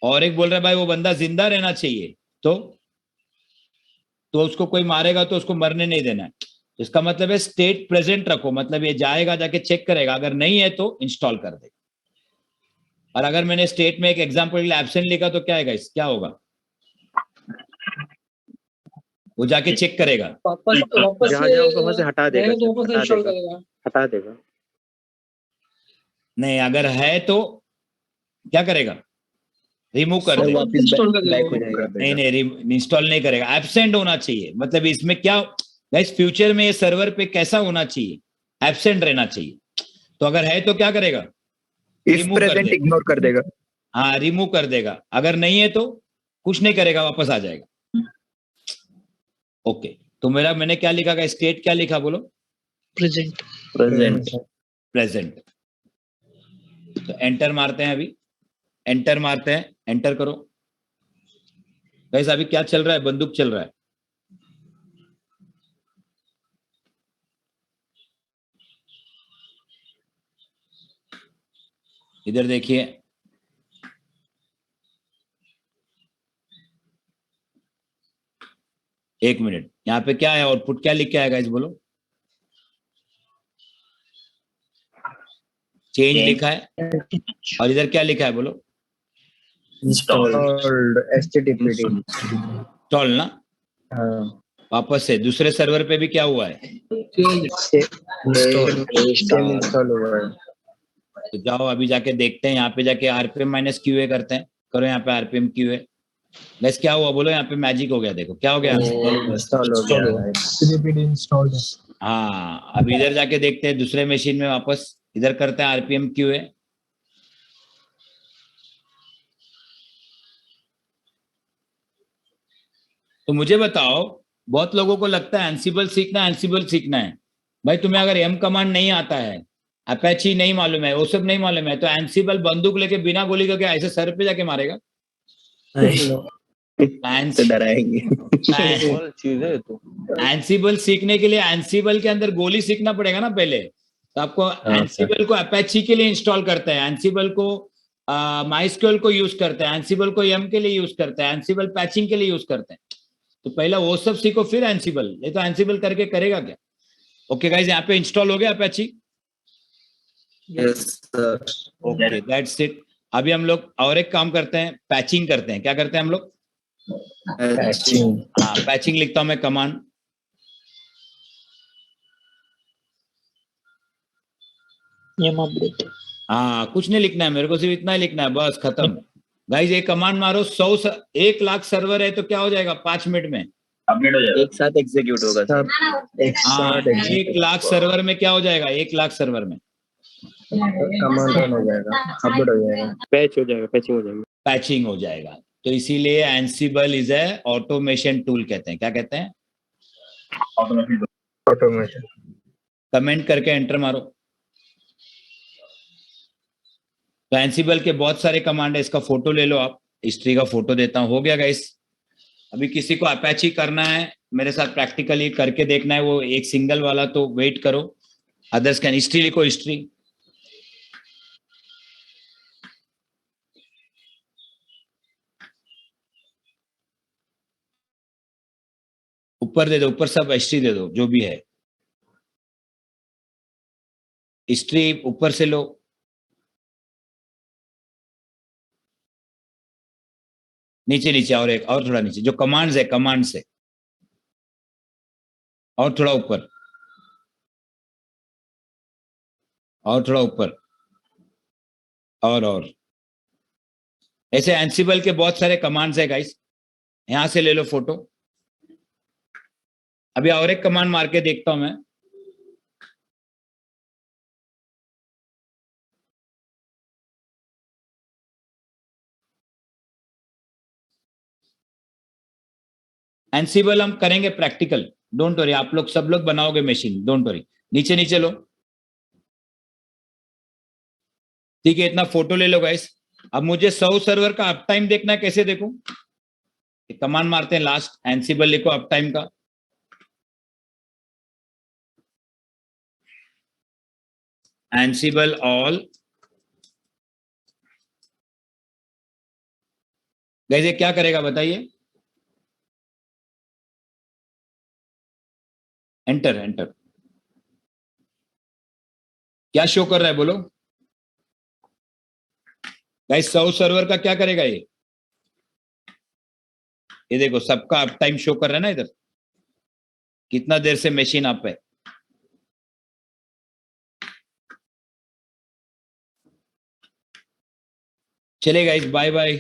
और एक बोल रहा है भाई वो बंदा जिंदा रहना चाहिए, तो उसको कोई मारेगा तो उसको मरने नहीं देना है। इसका मतलब है स्टेट प्रेजेंट रखो, मतलब ये जाएगा जाके चेक करेगा, अगर नहीं है तो इंस्टॉल कर देगा। और अगर मैंने स्टेट में एक एग्जांपल के लिए एब्सेंट लिखा तो क्या है, क्या होगा? वो जाके चेक करेगा, वापस वहां से हटा देगा, वापस इंस्टॉल करेगा। हटा देगा। नहीं अगर है तो क्या करेगा? रिमूव कर देगा, इंस्टॉल कर बैक हो देगा। जाएगा। नहीं इंस्टॉल नहीं करेगा। एब्सेंट होना चाहिए, मतलब इसमें क्या गाइस, फ्यूचर में ये सर्वर पे कैसा होना चाहिए? एब्सेंट रहना चाहिए। तो अगर है तो क्या करेगा? रिमूव कर देगा। हाँ, रिमूव कर देगा। अगर नहीं है तो कुछ नहीं करेगा, वापस आ जाएगा। ओके, तो मैंने क्या लिखा? का स्टेट क्या लिखा बोलो? प्रेजेंट। तो एंटर मारते हैं, अभी एंटर मारते हैं, एंटर करो गाइस। अभी क्या चल रहा है? बंदूक चल रहा है। इधर देखिए, एक मिनट, यहाँ पे क्या है? आउटपुट क्या लिख के आएगा इस बोलो? चेंज लिखा है। और इधर क्या लिखा है बोलो? Installed HTTP। इंस्टॉल ना। वापस से दूसरे सर्वर पे भी क्या हुआ है? इंस्टॉल हुआ है। तो जाओ अभी जाके देखते हैं, यहाँ पे जाके आरपीएम माइनस क्यूए करते हैं, करो यहाँ पे आरपीएम क्यूए। बस क्या हुआ बोलो, यहाँ पे मैजिक हो गया, देखो क्या हो गया, इंस्टॉल हो गया। हाँ। अब इधर जाके देखते हैं दूसरे मशीन में, वापस इधर करते हैं आरपीएम क्यूए। तो मुझे बताओ, बहुत लोगों को लगता है एंसिबल सीखना है। भाई तुम्हें अगर एम कमांड नहीं आता है, अपैची नहीं मालूम है, वो सब नहीं मालूम है, तो एंसिबल बंदूक लेके बिना गोली के ऐसे सर पे जाके मारेगा? डराएंगे। एंसिबल सीखने के लिए एंसिबल के अंदर गोली सीखना पड़ेगा ना पहले। तो आपको एंसिबल को अपैची के लिए इंस्टॉल करते हैं, एंसिबल को माइस्क्यूएल को यूज करते हैं, एंसिबल को एम के लिए यूज करते हैं, एंसिबल पैचिंग के लिए यूज करते हैं। तो पहला वो सब सीखो फिर एंसिबल, नहीं तो एंसिबल करके करेगा क्या? ओके गाइस, यहाँ पे इंस्टॉल हो गया Apache? Yes, sir. Okay, that's it. अभी हम लोग और एक काम करते हैं, पैचिंग करते हैं। क्या करते हैं हम लोग? हाँ, पैचिंग लिखता हूं मैं कमांड। हाँ, कुछ नहीं लिखना है मेरे को, सिर्फ इतना ही लिखना है, बस खत्म। गाइस ये कमांड मारो, 1 लाख सर्वर है तो क्या हो जाएगा 5 मिनट में? अपडेट हो जाएगा। एक साथ एग्जीक्यूट होगा सब। हाँ, 1 लाख सर्वर में क्या हो जाएगा? 1 लाख सर्वर में कमांड रन हो जाएगा, अपडेट हो जाएगा, पैच हो जाएगा, पैचिंग हो जाएगी, पैचिंग हो जाएगा। तो इसीलिए Ansible is a automation tool कहते हैं। क्या कहते हैं? ऑटोमेशन। कमेंट करके एंटर मारो। तो एंसिबल के बहुत सारे कमांड है, इसका फोटो ले लो आप, हिस्ट्री का फोटो देता हूं। हो गया गाइस? अभी किसी को अपैची करना है, मेरे साथ प्रैक्टिकली करके देखना है, वो एक सिंगल वाला, तो वेट करो। अदर्स कैन हिस्ट्री लिखो, हिस्ट्री। ऊपर दे दो, ऊपर सब हिस्ट्री दे दो, जो भी है हिस्ट्री ऊपर से लो। नीचे नीचे और एक और थोड़ा नीचे, जो कमांड्स है कमांड से, और थोड़ा ऊपर, और थोड़ा ऊपर, और ऐसे एंसिबल के बहुत सारे कमांड्स है गाइस, यहां से ले लो फोटो। अभी और एक कमांड मार के देखता हूं मैं। एंसिबल हम करेंगे प्रैक्टिकल, डोंट वरी, आप लोग सब लोग बनाओगे मशीन, डोंट वरी। नीचे नीचे लो, ठीक है, इतना फोटो ले लो गाइस। अब मुझे 100 सर्वर का अप टाइम देखना है, कैसे देखूं? कमांड मारते हैं लास्ट, एंसिबल लिखो अप टाइम का, एंसिबल ऑल। गाइस ये क्या करेगा बताइए? Enter enter. क्या शो कर रहा है बोलो गाइस? 100 सर्वर का क्या करेगा ये देखो, सबका अप टाइम शो कर रहा है ना इधर, कितना देर से मशीन अप है। चले गाइस, बाय बाय।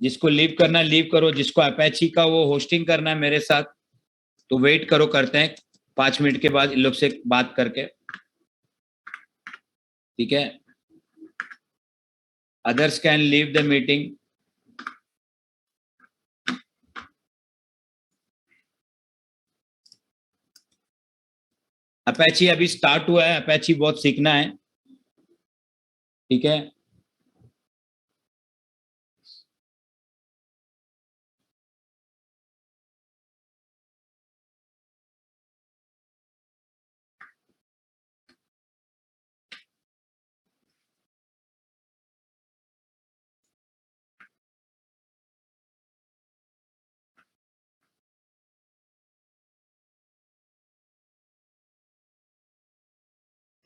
जिसको लीव करना है लीव करो, जिसको अपैची का वो होस्टिंग करना है मेरे साथ, तो वेट करो, करते हैं 5 मिनट के बाद इन लोग से बात करके, ठीक है? Others can leave the meeting. Apache अभी स्टार्ट हुआ है, अपैची बहुत सीखना है, ठीक है?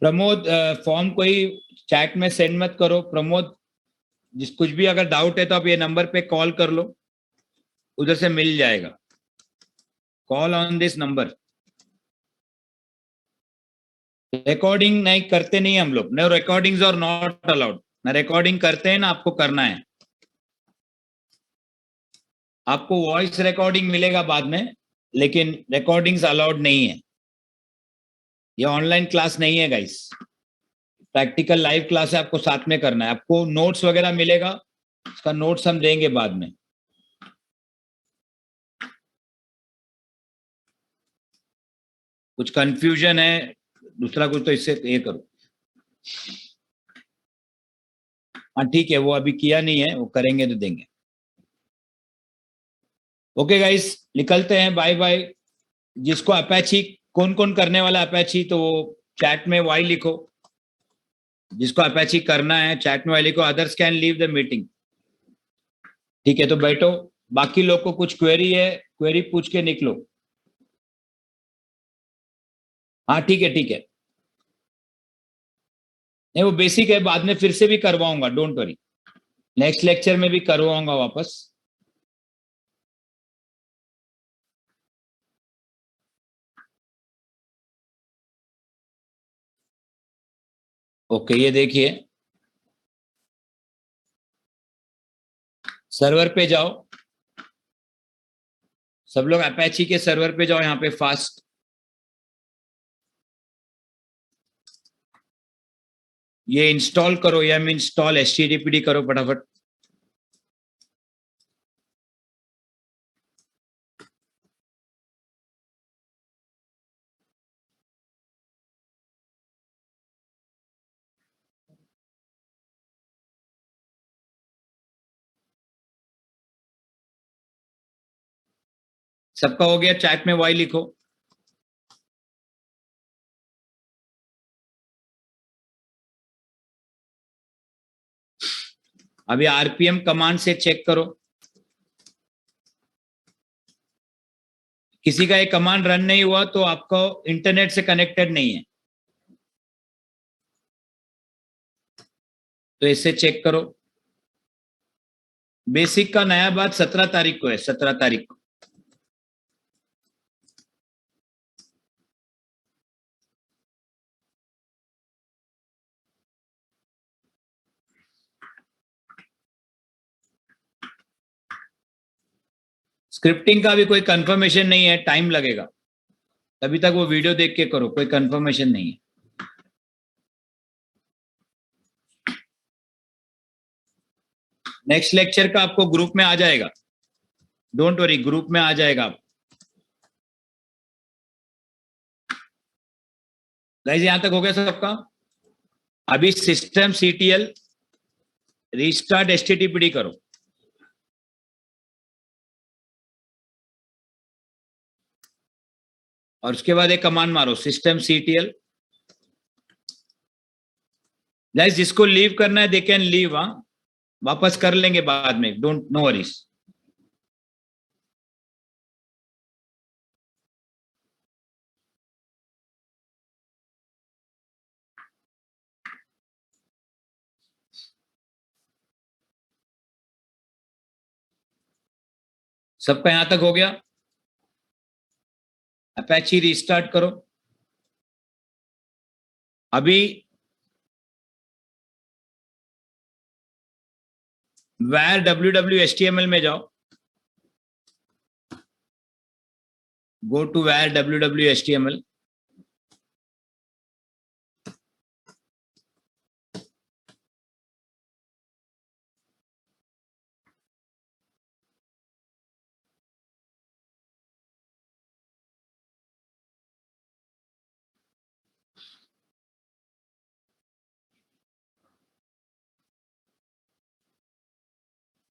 प्रमोद, फॉर्म कोई चैट में सेंड मत करो प्रमोद, कुछ भी अगर डाउट है तो आप ये नंबर पे कॉल कर लो, उधर से मिल जाएगा। Call on this number. Recording नहीं करते नहीं हम लोग, नो रिकॉर्डिंग्स और नॉट अलाउड। ना रिकॉर्डिंग करते हैं ना आपको करना है। आपको वॉइस रिकॉर्डिंग मिलेगा बाद में, लेकिन रिकॉर्डिंग्स अलाउड नहीं है। ये ऑनलाइन क्लास नहीं है गाइस, प्रैक्टिकल लाइव क्लास है, आपको साथ में करना है। आपको नोट्स वगैरह मिलेगा, उसका नोट्स हम देंगे बाद में। कुछ कंफ्यूजन है दूसरा कुछ तो इससे ये करो। हाँ ठीक है, वो अभी किया नहीं है, वो करेंगे तो देंगे। ओके गाइस, निकलते हैं, बाय बाय। जिसको अपैची, कौन कौन करने वाला अपैची, तो वो चैट में वाई लिखो। जिसको अपैची करना है चैट में वाई लिखो, others can leave the meeting. ठीक है, तो बैठो। बाकी लोग को कुछ क्वेरी है, क्वेरी पूछ के निकलो। हाँ ठीक है ठीक है, नहीं वो बेसिक है, बाद में फिर से भी करवाऊंगा, डोंट वरी। नेक्स्ट लेक्चर में भी करवाऊंगा वापस। ओके, ये देखिए, सर्वर पे जाओ। सब लोग अपैची के सर्वर पे जाओ, यहाँ पे फास्ट। ये इंस्टॉल करो, यम इंस्टॉल HTTPD करो फटाफट। सबका हो गया? चैट में वाई लिखो। अभी RPM कमांड से चेक करो, किसी का एक कमांड रन नहीं हुआ तो आपको इंटरनेट से कनेक्टेड नहीं है, तो इससे चेक करो। बेसिक का नया बात 17 तारीख को है, 17 तारीख को। स्क्रिप्टिंग का भी कोई कंफर्मेशन नहीं है, टाइम लगेगा, तभी तक वो वीडियो देख के करो, कोई कंफर्मेशन नहीं है। नेक्स्ट लेक्चर का आपको ग्रुप में आ जाएगा, डोंट वरी, ग्रुप में आ जाएगा आप। गाइस यहां तक हो गया सबका? अभी सिस्टम CTL रीस्टार्ट HTTPD करो। और उसके बाद एक कमांड मारो, सिस्टम CTL। गाइस जिसको लीव करना है दे कैन लीव, हाँ, वापस कर लेंगे बाद में, डोंट, नो वरीज। सबका यहां तक हो गया? अपैची रीस्टार्ट करो। अभी var www HTML में जाओ, go to var www HTML।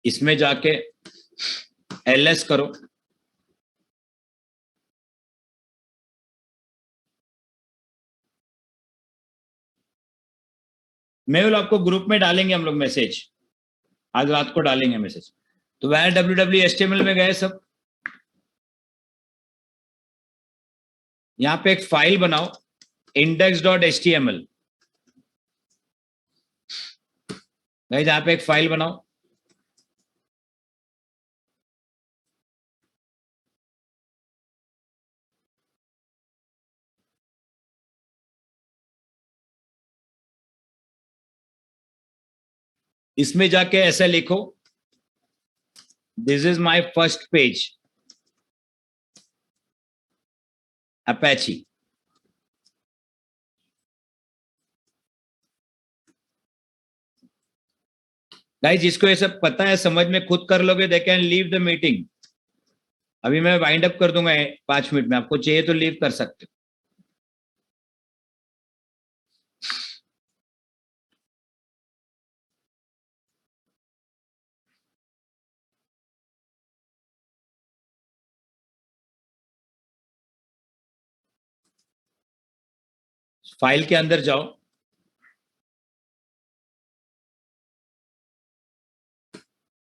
इसमें जाके ls करो। मेल आपको ग्रुप में डालेंगे हम लोग मैसेज, आज रात को डालेंगे मैसेज। तो var www HTML में गए सब, यहां पे एक फाइल बनाओ index.html। गाइस यहां पे एक फाइल बनाओ, इसमें जाके ऐसा लिखो, this is my first page Apache. Guys जिसको ये सब पता है, समझ में खुद कर लोगे, they can leave the meeting. अभी मैं वाइंड अप कर दूंगा 5 मिनट में, आपको चाहिए तो लीव कर सकते हो। फाइल के अंदर जाओ,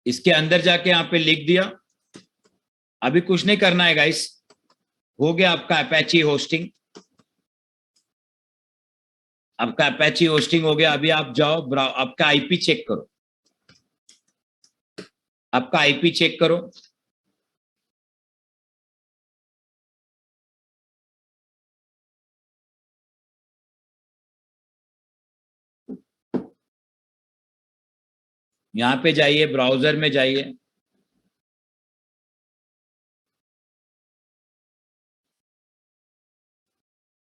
इसके अंदर जाके यहाँ पे लिख दिया। अभी कुछ नहीं करना है गाइस, हो गया आपका अपैची होस्टिंग। आपका अपैची होस्टिंग हो गया। अभी आप जाओ, आपका आईपी चेक करो, आपका आईपी चेक करो। यहां पे जाइए, ब्राउजर में जाइए,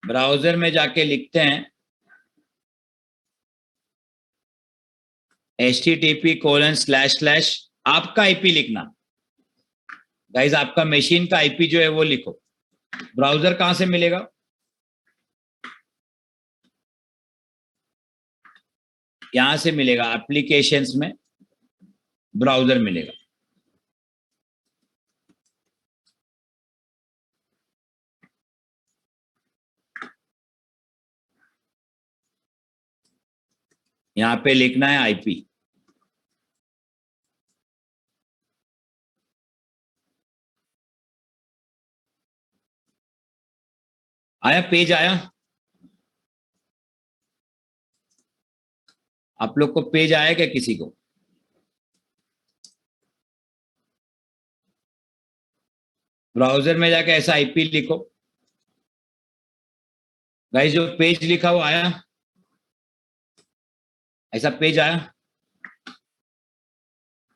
ब्राउजर में जाके लिखते हैं http:// आपका आईपी लिखना। गाइस आपका मशीन का आईपी जो है वो लिखो। ब्राउजर कहां से मिलेगा? यहां से मिलेगा, एप्लीकेशंस में ब्राउजर मिलेगा। यहां पे लिखना है आईपी। आया, पेज आया? आप लोग को पेज आया क्या किसी को? ब्राउजर में जाके ऐसा आईपी लिखो। गाइस जो पेज लिखा वो आया? ऐसा पेज आया?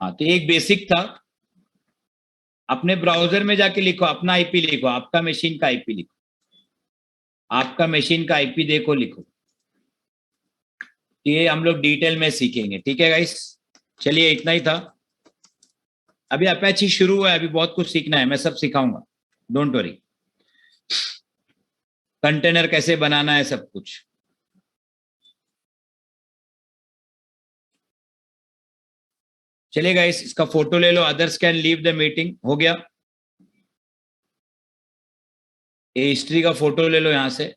हाँ, तो एक बेसिक था। अपने ब्राउजर में जाके लिखो, अपना आईपी लिखो, आपका मशीन का आईपी लिखो, आपका मशीन का आईपी देखो, लिखो। ये हम लोग डिटेल में सीखेंगे, ठीक है गाइस? चलिए इतना ही था। अभी अपैची शुरू हुआ है, अभी बहुत कुछ सीखना है, मैं सब सिखाऊंगा, डोंट वरी। कंटेनर कैसे बनाना है, सब कुछ। चलिए गाइस, इसका फोटो ले लो। Others can leave the meeting. हो गया? ये हिस्ट्री का फोटो ले लो यहां से।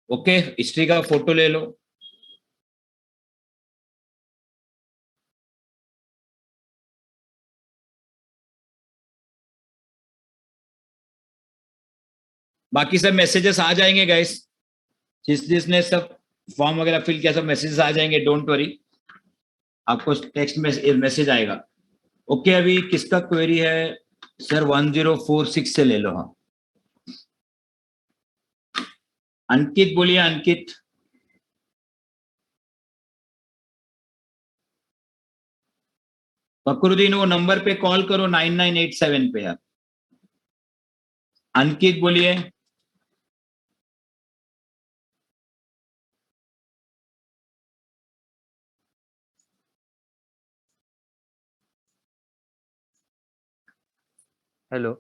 ओके, हिस्ट्री का फोटो ले लो। बाकी सब मैसेजेस आ जाएंगे गाइस, जिसने सब फॉर्म वगैरह फिल किया, सब मैसेजेस आ जाएंगे, डोंट वरी। आपको टेक्स्ट मैसेज आएगा। ओके, अभी किसका क्वेरी है? सर 1046 से ले लो। हाँ, अंकित बोलिए। अंकित, फकरुद्दीन वो नंबर पे कॉल करो 9987 पे यार। अंकित बोलिए। हेलो,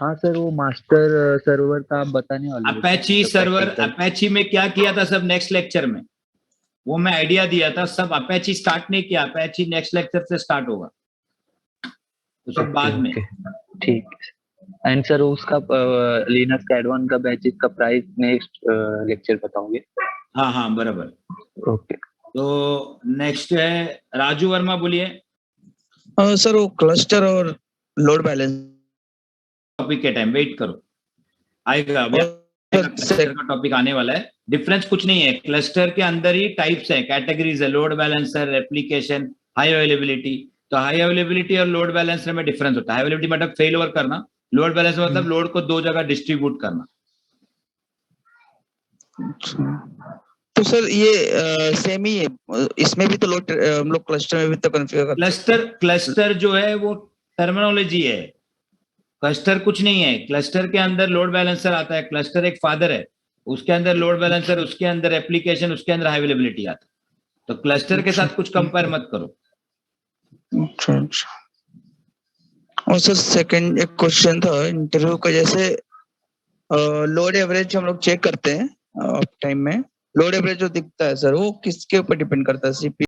हाँ सर, वो मास्टर सर्वर का आप बताने वाले थे। अपैची सर्वर, अपैची में क्या किया था सब नेक्स्ट लेक्चर में, वो मैं आइडिया दिया था। सब अपैची स्टार्ट नहीं किया, अपैची नेक्स्ट लेक्चर से स्टार्ट होगा, तो सब बाद में। ठीक। एंड सर उसका लिनक्स का एडवांस का बैचेस का प्राइस नेक्स्ट लेक्चर बताओगे? हाँ हाँ बराबर। ओके, तो नेक्स्ट है राजू वर्मा, बोलिए। सर वो क्लस्टर और लोड बैलेंस टॉपिक के टाइम वेट करो, आएगा अभी। क्लस्टर का टॉपिक आने वाला है। डिफरेंस कुछ नहीं है, क्लस्टर के अंदर ही टाइप्स है, कैटेगरीज है, load balancer, application, high availability. तो हाई अवेलेबिलिटी और लोड बैलेंसर में डिफरेंस होता है। हाई अवेलेबिलिटी मतलब फेल ओवर करना, लोड बैलेंसर मतलब लोड को दो जगह डिस्ट्रीब्यूट करना। तो सर ये सेम ही है, इसमें भी तो लोड हम लोग क्लस्टर में भी तो कॉन्फ़िगर करते हैं। क्लस्टर जो है वो टर्मिनोलॉजी है, क्लस्टर कुछ नहीं है। क्लस्टर के अंदर लोड बैलेंसर आता है, क्लस्टर एक फादर है, उसके अंदर लोड बैलेंसर, उसके अंदर एप्लीकेशन, उसके अंदर हाई अवेलेबिलिटी आता है। तो क्लस्टर के साथ कुछ कंपेयर मत करो। अच्छा अच्छा। और सर सेकंड एक क्वेश्चन था इंटरव्यू का, जैसे लोड एवरेज हम लोग चेक करते हैं टाइम में, लोड एवरेज जो दिखता है सर वो किसके ऊपर डिपेंड करता है?